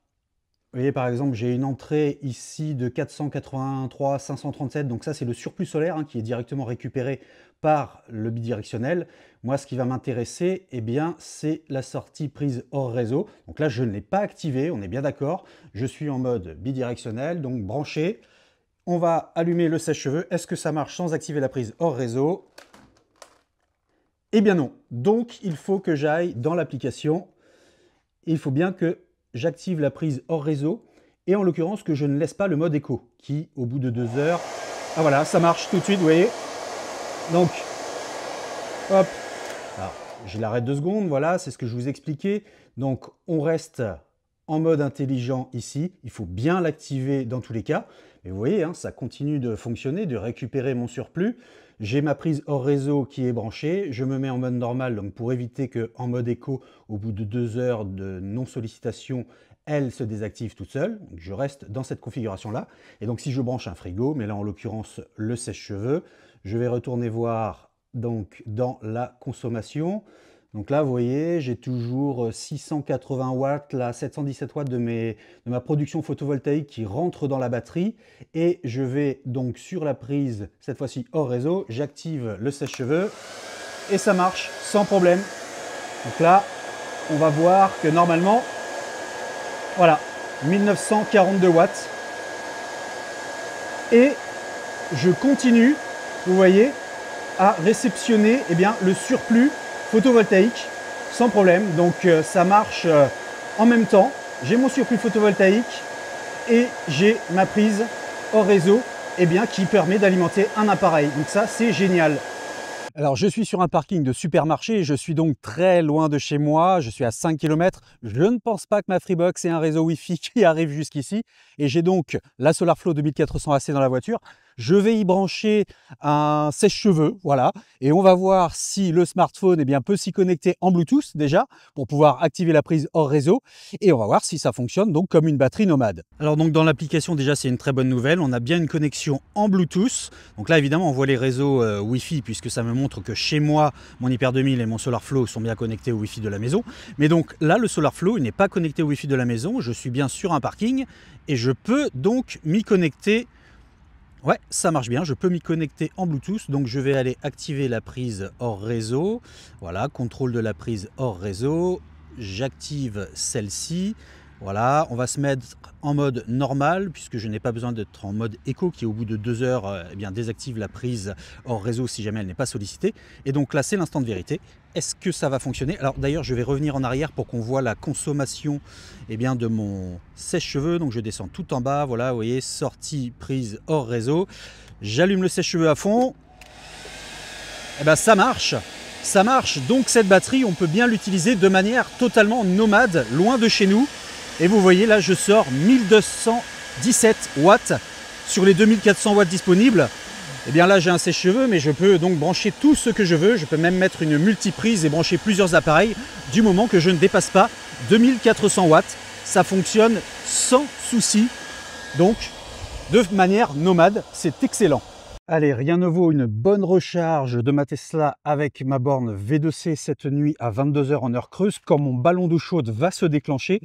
vous voyez par exemple, j'ai une entrée ici de 483 537. Donc ça, c'est le surplus solaire qui est directement récupéré par le bidirectionnel. Moi, ce qui va m'intéresser, eh bien, c'est la sortie prise hors réseau. Donc là, je ne l'ai pas activée, on est bien d'accord. Je suis en mode bidirectionnel, donc branché. On va allumer le sèche-cheveux. Est-ce que ça marche sans activer la prise hors réseau? Eh bien non. Donc, il faut que j'aille dans l'application. Il faut bien que j'active la prise hors réseau et en l'occurrence que je ne laisse pas le mode éco qui, au bout de 2 heures, ah voilà, ça marche tout de suite, vous voyez. Donc, hop, alors, je l'arrête 2 secondes, voilà, c'est ce que je vous expliquais. Donc, on reste en mode intelligent ici. Il faut bien l'activer dans tous les cas. Et vous voyez, hein, ça continue de fonctionner, de récupérer mon surplus. J'ai ma prise hors réseau qui est branchée. Je me mets en mode normal donc pour éviter qu'en mode éco, au bout de 2 heures de non-sollicitation, elle se désactive toute seule. Donc, je reste dans cette configuration-là. Et donc, si je branche un frigo, mais là en l'occurrence le sèche-cheveux, je vais retourner voir donc dans la consommation. Donc là, vous voyez, j'ai toujours 680 watts, là, 717 watts de ma production photovoltaïque qui rentre dans la batterie. Et je vais donc sur la prise, cette fois-ci hors réseau, j'active le sèche-cheveux et ça marche sans problème. Donc là, on va voir que normalement, voilà, 1942 watts. Et je continue, vous voyez, à réceptionner eh bien, le surplus photovoltaïque sans problème. Donc ça marche en même temps. J'ai mon surplus photovoltaïque et j'ai ma prise hors réseau eh bien, qui permet d'alimenter un appareil. Donc ça, c'est génial. Alors, je suis sur un parking de supermarché, je suis donc très loin de chez moi, je suis à 5 km. Je ne pense pas que ma Freebox ait un réseau Wi-Fi qui arrive jusqu'ici. Et j'ai donc la SolarFlow 2400 AC dans la voiture. Je vais y brancher un sèche-cheveux, voilà. Et on va voir si le smartphone eh bien, peut s'y connecter en Bluetooth déjà, pour pouvoir activer la prise hors réseau. Et on va voir si ça fonctionne donc comme une batterie nomade. Alors donc dans l'application déjà c'est une très bonne nouvelle, on a bien une connexion en Bluetooth. Donc là évidemment on voit les réseaux Wi-Fi puisque ça me montre que chez moi, mon Hyper 2000 et mon SolarFlow sont bien connectés au Wi-Fi de la maison. Mais donc là le SolarFlow il n'est pas connecté au Wi-Fi de la maison, je suis bien sur un parking et je peux donc m'y connecter. Ouais, ça marche bien, je peux m'y connecter en Bluetooth, donc je vais aller activer la prise hors réseau. Voilà, contrôle de la prise hors réseau, j'active celle-ci. Voilà, on va se mettre en mode normal puisque je n'ai pas besoin d'être en mode éco qui au bout de 2 heures eh bien, désactive la prise hors réseau si jamais elle n'est pas sollicitée. Et donc là c'est l'instant de vérité. Est-ce que ça va fonctionner? Alors d'ailleurs je vais revenir en arrière pour qu'on voit la consommation eh bien, de mon sèche-cheveux. Donc je descends tout en bas, voilà, vous voyez, sortie prise hors réseau. J'allume le sèche-cheveux à fond. Et ben ça marche. Ça marche, donc cette batterie, on peut bien l'utiliser de manière totalement nomade, loin de chez nous. Et vous voyez, là, je sors 1217 watts sur les 2400 watts disponibles. Et bien là, j'ai un sèche-cheveux, mais je peux donc brancher tout ce que je veux. Je peux même mettre une multiprise et brancher plusieurs appareils du moment que je ne dépasse pas 2400 watts. Ça fonctionne sans souci, donc de manière nomade, c'est excellent. Allez, rien ne vaut une bonne recharge de ma Tesla avec ma borne V2C cette nuit à 22 h en heure creuse, quand mon ballon d'eau chaude va se déclencher.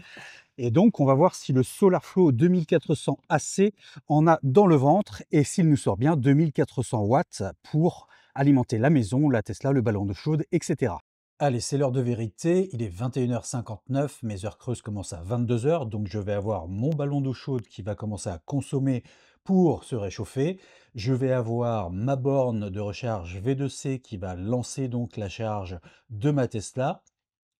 Et donc, on va voir si le SolarFlow 2400 AC en a dans le ventre et s'il nous sort bien 2400 watts pour alimenter la maison, la Tesla, le ballon d'eau chaude, etc. Allez, c'est l'heure de vérité, il est 21 h 59, mes heures creuses commencent à 22 h, donc je vais avoir mon ballon d'eau chaude qui va commencer à consommer pour se réchauffer. Je vais avoir ma borne de recharge V2C qui va lancer donc la charge de ma Tesla.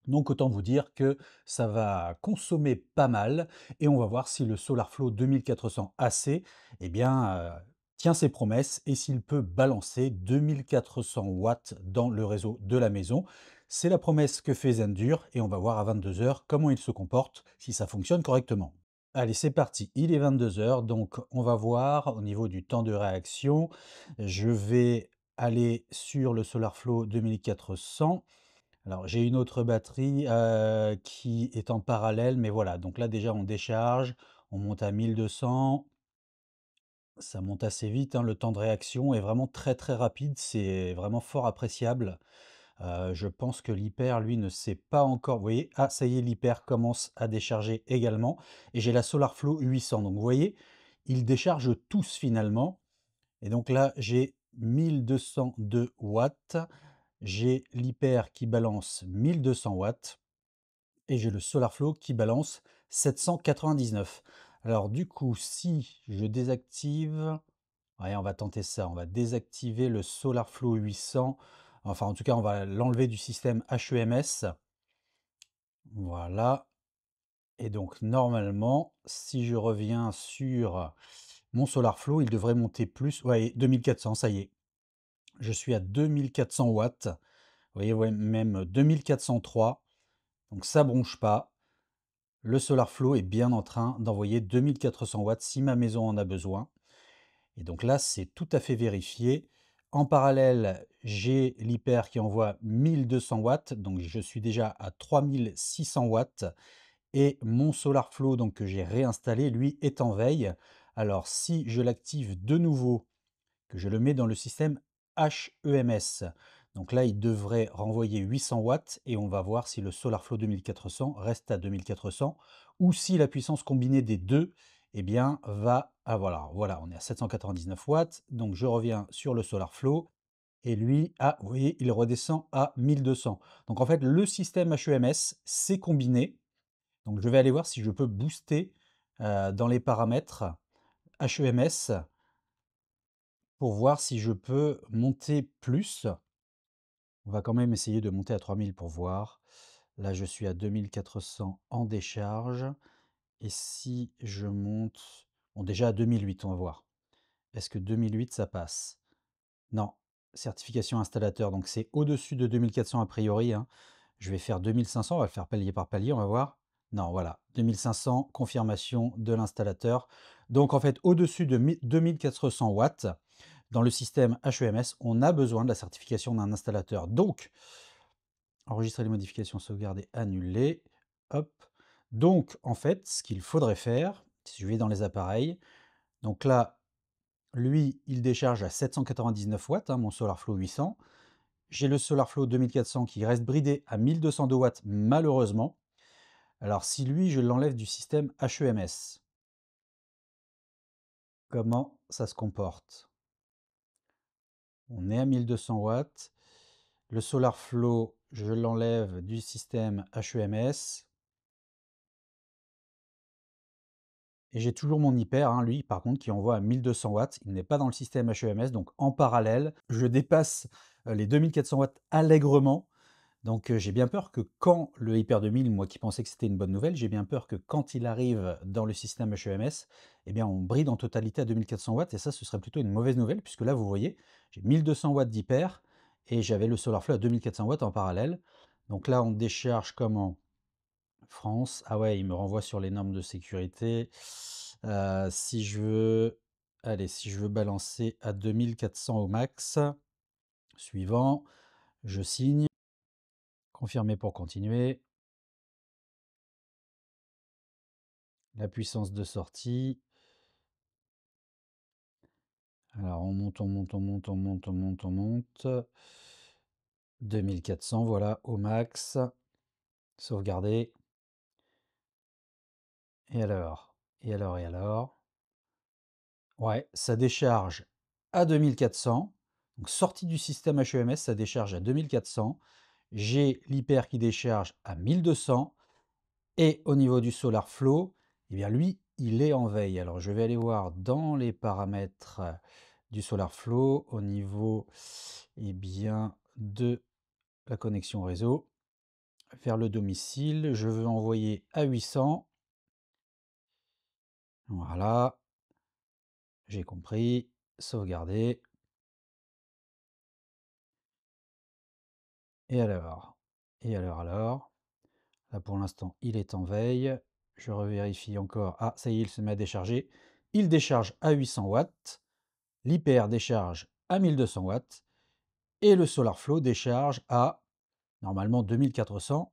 Donc autant vous dire que ça va consommer pas mal et on va voir si le SolarFlow 2400 AC eh bien, tient ses promesses et s'il peut balancer 2400 watts dans le réseau de la maison. C'est la promesse que fait Zendur et on va voir à 22 h comment il se comporte, si ça fonctionne correctement. Allez, c'est parti, il est 22 h, donc on va voir au niveau du temps de réaction. Je vais aller sur le SolarFlow 2400. Alors, j'ai une autre batterie qui est en parallèle, mais voilà, donc là déjà on décharge, on monte à 1200, ça monte assez vite, hein, le temps de réaction est vraiment très très rapide, c'est vraiment fort appréciable. Je pense que l'hyper, lui, ne sait pas encore. Vous voyez, ah, ça y est, l'hyper commence à décharger également. Et j'ai la SolarFlow 800. Donc, vous voyez, ils déchargent tous finalement. Et donc là, j'ai 1202 watts. J'ai l'hyper qui balance 1200 watts. Et j'ai le SolarFlow qui balance 799. Alors, du coup, si je désactive. Ouais, on va tenter ça. On va désactiver le SolarFlow 800. Enfin, en tout cas, on va l'enlever du système HEMS. Voilà. Et donc, normalement, si je reviens sur mon SolarFlow, il devrait monter plus. Ouais, 2400, ça y est. Je suis à 2400 watts. Vous voyez, ouais, même 2403. Donc, ça bronche pas. Le SolarFlow est bien en train d'envoyer 2400 watts si ma maison en a besoin. Et donc là, c'est tout à fait vérifié. En parallèle, j'ai l'Hyper qui envoie 1200 watts, donc je suis déjà à 3600 watts. Et mon SolarFlow, donc, que j'ai réinstallé, lui, est en veille. Alors, si je l'active de nouveau, que je le mets dans le système HEMS, donc là, il devrait renvoyer 800 watts et on va voir si le SolarFlow 2400 reste à 2400 ou si la puissance combinée des deux, eh bien, va... Ah voilà, voilà, on est à 799 watts. Donc, je reviens sur le SolarFlow et lui, ah, vous voyez, il redescend à 1200. Donc, en fait, le système HEMS, c'est combiné. Donc je vais aller voir si je peux booster dans les paramètres HEMS pour voir si je peux monter plus. On va quand même essayer de monter à 3000 pour voir. Là, je suis à 2400 en décharge. Et si je monte... Bon, déjà à 2008, on va voir. Est-ce que 2008, ça passe? Non. Certification installateur, donc c'est au-dessus de 2400 a priori, hein. Je vais faire 2500, on va le faire palier par palier, on va voir. Non, voilà, 2500, confirmation de l'installateur. Donc en fait, au-dessus de 2400 watts, dans le système HEMS, on a besoin de la certification d'un installateur. Donc, enregistrer les modifications, sauvegarder, annuler. Hop. Donc, en fait, ce qu'il faudrait faire, si je vais dans les appareils, donc là, lui, il décharge à 799 watts, hein, mon SolarFlow 800. J'ai le SolarFlow 2400 qui reste bridé à 1202 watts, malheureusement. Alors, si lui, je l'enlève du système HEMS, comment ça se comporte? On est à 1200 watts. Le SolarFlow, je l'enlève du système HEMS. Et j'ai toujours mon Hyper, hein, lui, par contre, qui envoie à 1200 watts. Il n'est pas dans le système HEMS, donc en parallèle, je dépasse les 2400 watts allègrement. Donc j'ai bien peur que quand le Hyper 2000, moi qui pensais que c'était une bonne nouvelle, j'ai bien peur que quand il arrive dans le système HEMS, eh bien on bride en totalité à 2400 watts et ça ce serait plutôt une mauvaise nouvelle puisque là vous voyez, j'ai 1200 watts d'Hyper et j'avais le SolarFlow à 2400 watts en parallèle. Donc là on décharge comment? France, ah ouais, il me renvoie sur les normes de sécurité. Si je veux, allez, si je veux balancer à 2400 au max, suivant, je signe. Confirmer pour continuer. La puissance de sortie. Alors on monte, on monte, on monte, on monte, on monte, on monte. 2400, voilà, au max. Sauvegarder. Et alors? Et alors? Et alors? Ouais, ça décharge à 2400. Donc sortie du système HEMS, ça décharge à 2400. J'ai l'Hyper qui décharge à 1200. Et au niveau du SolarFlow, eh bien lui, il est en veille. Alors je vais aller voir dans les paramètres du SolarFlow au niveau eh bien, de la connexion réseau vers le domicile. Je veux envoyer à 800. Voilà, j'ai compris. Sauvegarder. Et alors? Et alors? Là pour l'instant, il est en veille. Je revérifie encore. Ah, ça y est, il se met à décharger. Il décharge à 800 watts. L'Hyper décharge à 1200 watts. Et le SolarFlow décharge à normalement 2400.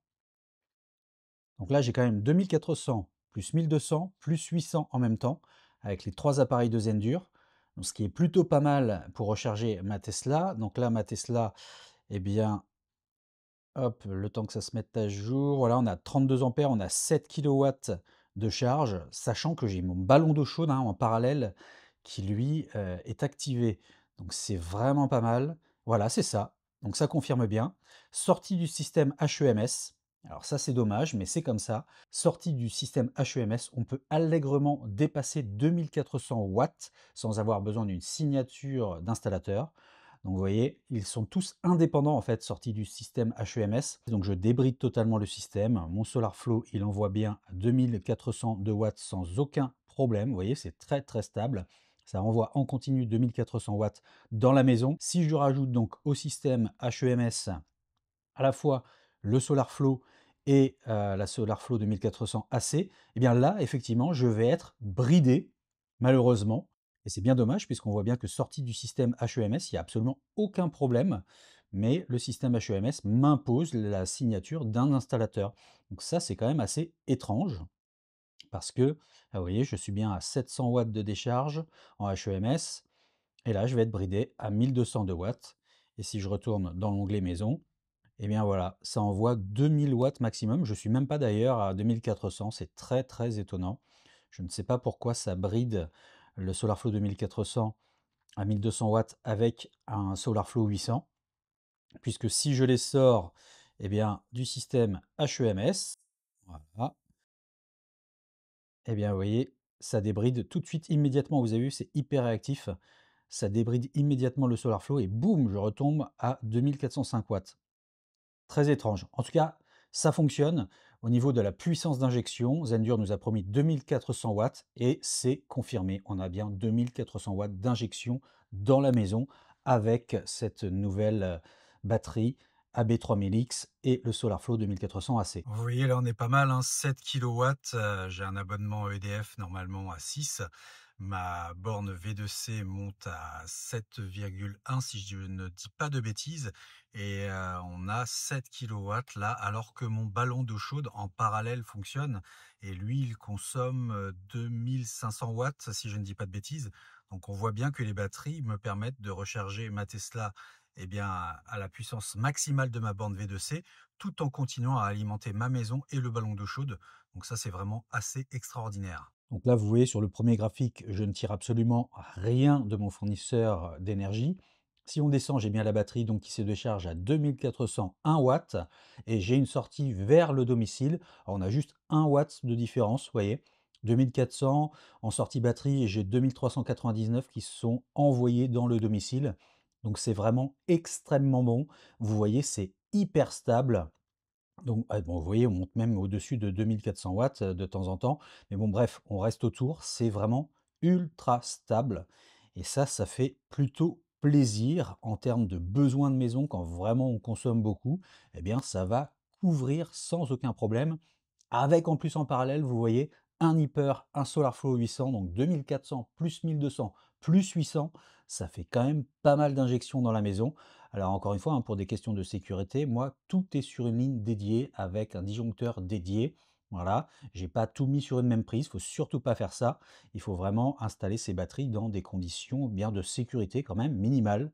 Donc là, j'ai quand même 2400 plus 1200 plus 800 en même temps avec les trois appareils de Zendur. Donc, ce qui est plutôt pas mal pour recharger ma Tesla. Donc là, ma Tesla, eh bien, hop, le temps que ça se mette à jour. Voilà, on a 32 ampères, on a 7 kilowatts de charge, sachant que j'ai mon ballon d'eau chaude en parallèle qui, lui, est activé. Donc c'est vraiment pas mal. Voilà, c'est ça. Donc ça confirme bien. Sortie du système HEMS. Alors ça, c'est dommage, mais c'est comme ça. Sortie du système HEMS, on peut allègrement dépasser 2400 watts sans avoir besoin d'une signature d'installateur. Donc vous voyez, ils sont tous indépendants en fait, sortis du système HEMS. Donc je débride totalement le système. Mon SolarFlow, il envoie bien à 2402 watts sans aucun problème. Vous voyez, c'est très très stable. Ça envoie en continu 2400 watts dans la maison. Si je rajoute donc au système HEMS à la fois le SolarFlow et la SolarFlow 2400 AC, et bien là, effectivement, je vais être bridé, malheureusement. Et c'est bien dommage, puisqu'on voit bien que sorti du système HEMS, il n'y a absolument aucun problème. Mais le système HEMS m'impose la signature d'un installateur. Donc ça, c'est quand même assez étrange, parce que, vous voyez, je suis bien à 700 watts de décharge en HEMS, et là, je vais être bridé à 1202 watts. Et si je retourne dans l'onglet maison, eh bien voilà, ça envoie 2000 watts maximum. Je suis même pas d'ailleurs à 2400, c'est très très étonnant. Je ne sais pas pourquoi ça bride le SolarFlow 2400 à 1200 watts avec un SolarFlow 800, puisque si je les sors eh bien, du système HEMS, voilà, eh bien vous voyez, ça débride tout de suite immédiatement. Vous avez vu, c'est hyper réactif. Ça débride immédiatement le SolarFlow et boum, je retombe à 2405 watts. Très étrange. En tout cas, ça fonctionne. Au niveau de la puissance d'injection, Zendur nous a promis 2400 watts et c'est confirmé. On a bien 2400 watts d'injection dans la maison avec cette nouvelle batterie AB3000X et le SolarFlow 2400 AC. Vous voyez, là, on est pas mal, hein, 7 kilowatts. J'ai un abonnement EDF normalement à 6. Ma borne V2C monte à 7,1 si je ne dis pas de bêtises. Et on a 7 kilowatts là, alors que mon ballon d'eau chaude en parallèle fonctionne. Et lui, il consomme 2500 watts si je ne dis pas de bêtises. Donc on voit bien que les batteries me permettent de recharger ma Tesla eh bien, à la puissance maximale de ma borne V2C, tout en continuant à alimenter ma maison et le ballon d'eau chaude. Donc ça, c'est vraiment assez extraordinaire. Donc là, vous voyez sur le premier graphique, je ne tire absolument rien de mon fournisseur d'énergie. Si on descend, j'ai bien la batterie donc qui se décharge à 2401 watts et j'ai une sortie vers le domicile. Alors, on a juste 1 watt de différence, vous voyez. 2400 en sortie batterie et j'ai 2399 qui sont envoyés dans le domicile. Donc c'est vraiment extrêmement bon. Vous voyez, c'est hyper stable. Donc, bon, vous voyez, on monte même au-dessus de 2400 watts de temps en temps. Mais bon, bref, on reste autour. C'est vraiment ultra stable. Et ça fait plutôt plaisir en termes de besoin de maison. Quand vraiment on consomme beaucoup, eh bien, ça va couvrir sans aucun problème. Avec en plus en parallèle, vous voyez, un Hyper, un SolarFlow 800, donc 2400 plus 1200 plus 800, ça fait quand même pas mal d'injections dans la maison. Alors encore une fois, hein, pour des questions de sécurité, moi, tout est sur une ligne dédiée avec un disjoncteur dédié. Voilà, j'ai pas tout mis sur une même prise, il faut surtout pas faire ça. Il faut vraiment installer ces batteries dans des conditions bien de sécurité quand même minimales,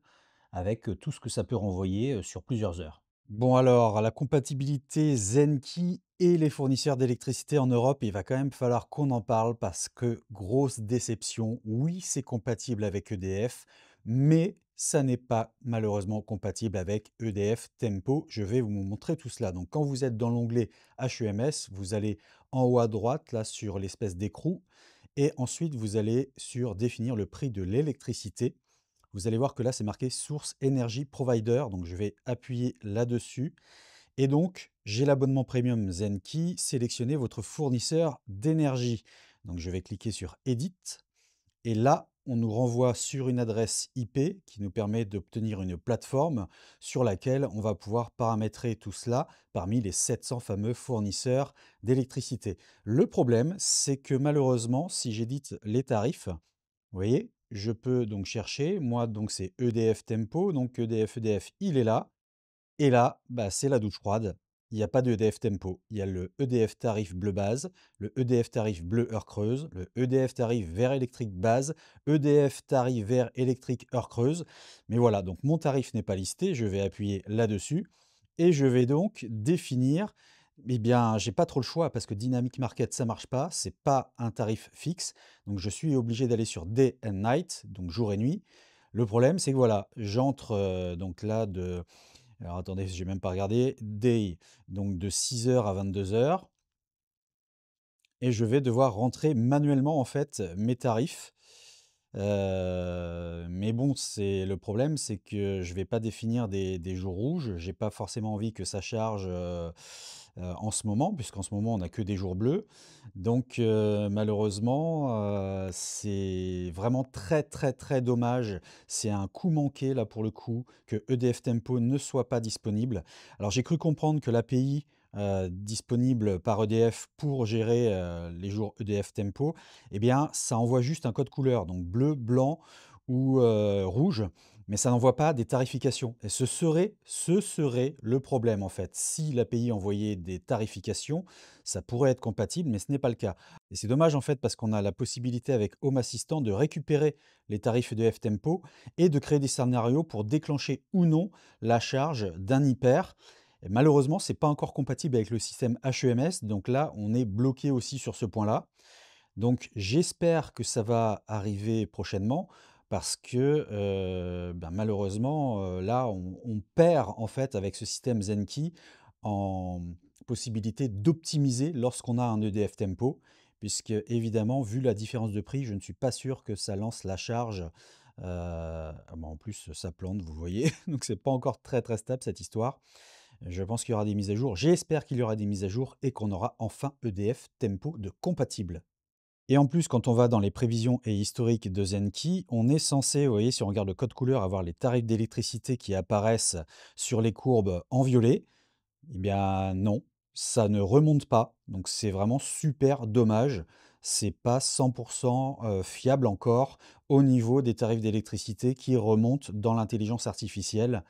avec tout ce que ça peut renvoyer sur plusieurs heures. Bon alors, la compatibilité Zenki et les fournisseurs d'électricité en Europe, il va quand même falloir qu'on en parle parce que grosse déception. Oui, c'est compatible avec EDF, mais ça n'est pas malheureusement compatible avec EDF Tempo. Je vais vous montrer tout cela. Donc quand vous êtes dans l'onglet HEMS, vous allez en haut à droite, là sur l'espèce d'écrou, et ensuite vous allez sur définir le prix de l'électricité. Vous allez voir que là, c'est marqué Source Energy Provider. Donc, je vais appuyer là-dessus. Et donc, j'ai l'abonnement Premium Zenki. Sélectionnez votre fournisseur d'énergie. Donc, je vais cliquer sur Edit. Et là, on nous renvoie sur une adresse IP qui nous permet d'obtenir une plateforme sur laquelle on va pouvoir paramétrer tout cela parmi les 700 fameux fournisseurs d'électricité. Le problème, c'est que malheureusement, si j'édite les tarifs, vous voyez, je peux donc chercher, moi donc c'est EDF Tempo, donc EDF, il est là, et là, bah, c'est la douche froide. Il n'y a pas de EDF Tempo. Il y a le EDF tarif bleu base, le EDF tarif bleu heure creuse, le EDF tarif vert électrique base, EDF tarif vert électrique heure creuse. Mais voilà, donc mon tarif n'est pas listé, je vais appuyer là-dessus et je vais donc définir, eh bien, j'ai pas trop le choix parce que Dynamic Market, ça marche pas, c'est pas un tarif fixe. Donc je suis obligé d'aller sur Day and Night, donc jour et nuit. Le problème, c'est que voilà, j'entre donc là de alors attendez, j'ai même pas regardé. Day, donc de 6 heures à 22 heures. Et je vais devoir rentrer manuellement en fait mes tarifs. Mais bon, le problème, c'est que je vais pas définir des jours rouges. J'ai pas forcément envie que ça charge, en ce moment, puisqu'en ce moment, on a que des jours bleus. Donc malheureusement, c'est vraiment très, très, très dommage. C'est un coup manqué, là, pour le coup, que EDF Tempo ne soit pas disponible. Alors j'ai cru comprendre que l'API, disponible par EDF pour gérer, les jours EDF Tempo, eh bien, ça envoie juste un code couleur, donc bleu, blanc ou rouge, mais ça n'envoie pas des tarifications. Et ce serait le problème, en fait. Si l'API envoyait des tarifications, ça pourrait être compatible, mais ce n'est pas le cas. Et c'est dommage, en fait, parce qu'on a la possibilité avec Home Assistant de récupérer les tarifs EDF Tempo et de créer des scénarios pour déclencher ou non la charge d'un hyper. Et malheureusement, c'est pas encore compatible avec le système HEMS, donc là, on est bloqué aussi sur ce point-là. Donc j'espère que ça va arriver prochainement parce que, malheureusement, là, on perd en fait avec ce système Zenki en possibilité d'optimiser lorsqu'on a un EDF Tempo, puisque évidemment, vu la différence de prix, je ne suis pas sûr que ça lance la charge. En plus, ça plante, vous voyez, donc c'est pas encore très, très stable cette histoire. Je pense qu'il y aura des mises à jour. J'espère qu'il y aura des mises à jour et qu'on aura enfin EDF Tempo de compatible. Et en plus, quand on va dans les prévisions et historiques de Zenki, on est censé, vous voyez, si on regarde le code couleur, avoir les tarifs d'électricité qui apparaissent sur les courbes en violet. Eh bien non, ça ne remonte pas. Donc c'est vraiment super dommage. C'est pas 100% fiable encore au niveau des tarifs d'électricité qui remontent dans l'intelligence artificielle.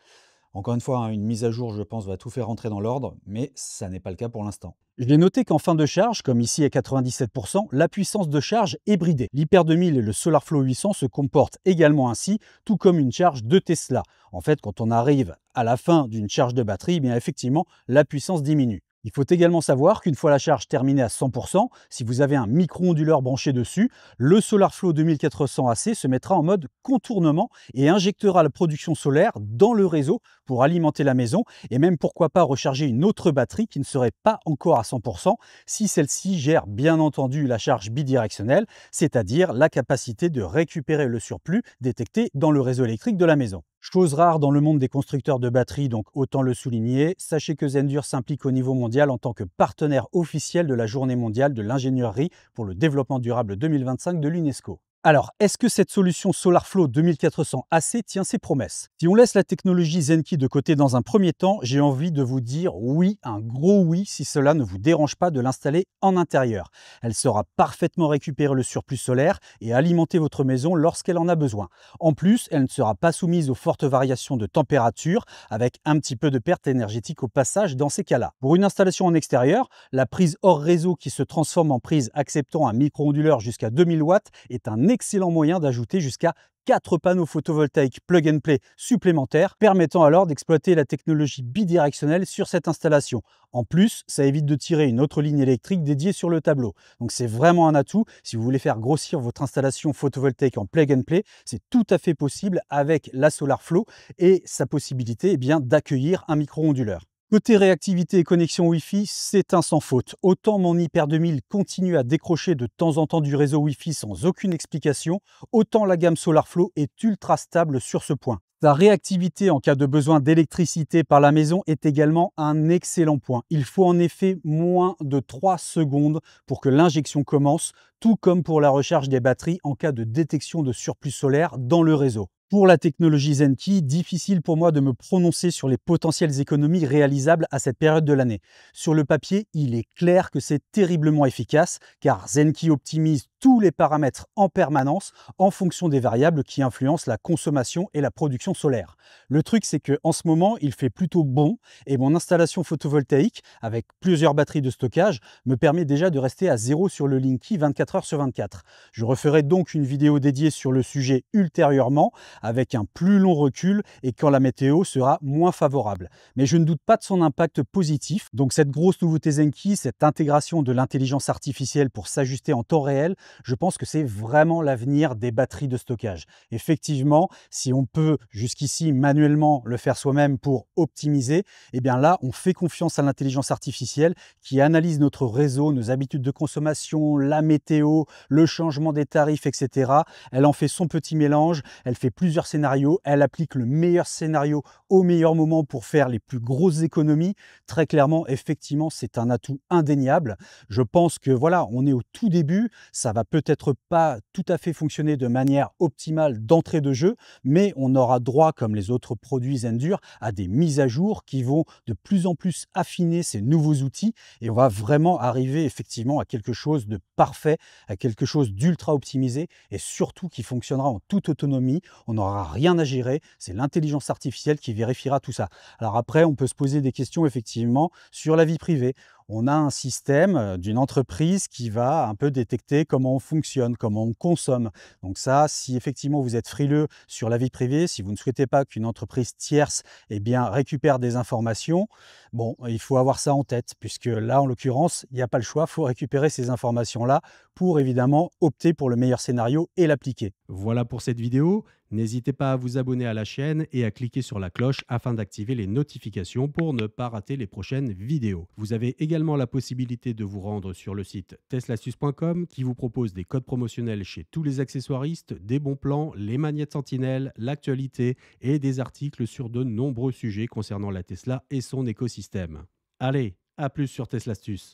Encore une fois, hein, une mise à jour, je pense, va tout faire rentrer dans l'ordre, mais ça n'est pas le cas pour l'instant. J'ai noté qu'en fin de charge, comme ici à 97%, la puissance de charge est bridée. l'Hyper 2000 et le SolarFlow 800 se comportent également ainsi, tout comme une charge de Tesla. En fait, quand on arrive à la fin d'une charge de batterie, eh bien effectivement, la puissance diminue. Il faut également savoir qu'une fois la charge terminée à 100%, si vous avez un micro-onduleur branché dessus, le SolarFlow 2400 AC se mettra en mode contournement et injectera la production solaire dans le réseau pour alimenter la maison et même pourquoi pas recharger une autre batterie qui ne serait pas encore à 100% si celle-ci gère bien entendu la charge bidirectionnelle, c'est-à-dire la capacité de récupérer le surplus détecté dans le réseau électrique de la maison. Chose rare dans le monde des constructeurs de batteries, donc autant le souligner. Sachez que Zendur s'implique au niveau mondial en tant que partenaire officiel de la Journée mondiale de l'ingénierie pour le développement durable 2025 de l'UNESCO. Alors, est-ce que cette solution SolarFlow 2400 AC tient ses promesses? Si on laisse la technologie Zenki de côté dans un premier temps, j'ai envie de vous dire oui, un gros oui, si cela ne vous dérange pas de l'installer en intérieur. Elle saura parfaitement récupérer le surplus solaire et alimenter votre maison lorsqu'elle en a besoin. En plus, elle ne sera pas soumise aux fortes variations de température, avec un petit peu de perte énergétique au passage dans ces cas-là. Pour une installation en extérieur, la prise hors réseau qui se transforme en prise acceptant un micro-onduleur jusqu'à 2000 watts est un excellent moyen d'ajouter jusqu'à 4 panneaux photovoltaïques plug and play supplémentaires, permettant alors d'exploiter la technologie bidirectionnelle sur cette installation. En plus, ça évite de tirer une autre ligne électrique dédiée sur le tableau. Donc c'est vraiment un atout. Si vous voulez faire grossir votre installation photovoltaïque en plug and play, c'est tout à fait possible avec la SolarFlow et sa possibilité d'accueillir un micro-onduleur. Côté réactivité et connexion Wi-Fi, c'est un sans faute. Autant mon Hyper 2000 continue à décrocher de temps en temps du réseau Wi-Fi sans aucune explication, autant la gamme SolarFlow est ultra stable sur ce point. Sa réactivité en cas de besoin d'électricité par la maison est également un excellent point. Il faut en effet moins de 3 secondes pour que l'injection commence, tout comme pour la recharge des batteries en cas de détection de surplus solaire dans le réseau. Pour la technologie Zenki, difficile pour moi de me prononcer sur les potentielles économies réalisables à cette période de l'année. Sur le papier, il est clair que c'est terriblement efficace car Zenki optimise tous les paramètres en permanence en fonction des variables qui influencent la consommation et la production solaire. Le truc, c'est qu'en ce moment, il fait plutôt bon et mon installation photovoltaïque avec plusieurs batteries de stockage me permet déjà de rester à zéro sur le Linky 24 heures sur 24. Je referai donc une vidéo dédiée sur le sujet ultérieurement avec un plus long recul et quand la météo sera moins favorable. Mais je ne doute pas de son impact positif. Donc cette grosse nouveauté Zenki, cette intégration de l'intelligence artificielle pour s'ajuster en temps réel, Je pense que c'est vraiment l'avenir des batteries de stockage. Effectivement, si on peut jusqu'ici manuellement le faire soi-même pour optimiser, eh bien là, on fait confiance à l'intelligence artificielle qui analyse notre réseau, nos habitudes de consommation, la météo, le changement des tarifs, etc. Elle en fait son petit mélange, elle fait plusieurs scénarios, elle applique le meilleur scénario au meilleur moment pour faire les plus grosses économies. Très clairement, effectivement, c'est un atout indéniable. Je pense que voilà, on est au tout début, ça va peut-être pas tout à fait fonctionner de manière optimale d'entrée de jeu, mais on aura droit, comme les autres produits Zendur, à des mises à jour qui vont de plus en plus affiner ces nouveaux outils et on va vraiment arriver effectivement à quelque chose de parfait, à quelque chose d'ultra optimisé et surtout qui fonctionnera en toute autonomie. On n'aura rien à gérer, c'est l'intelligence artificielle qui vérifiera tout ça. Alors après, on peut se poser des questions effectivement sur la vie privée. On a un système d'une entreprise qui va un peu détecter comment on fonctionne, comment on consomme. Donc ça, si effectivement vous êtes frileux sur la vie privée, si vous ne souhaitez pas qu'une entreprise tierce eh bien, récupère des informations, bon, il faut avoir ça en tête, puisque là, en l'occurrence, il n'y a pas le choix, il faut récupérer ces informations-là pour évidemment opter pour le meilleur scénario et l'appliquer. Voilà pour cette vidéo. N'hésitez pas à vous abonner à la chaîne et à cliquer sur la cloche afin d'activer les notifications pour ne pas rater les prochaines vidéos. Vous avez également la possibilité de vous rendre sur le site teslasus.com qui vous propose des codes promotionnels chez tous les accessoiristes, des bons plans, les manettes Sentinelle, l'actualité et des articles sur de nombreux sujets concernant la Tesla et son écosystème. Allez, à plus sur Teslastus.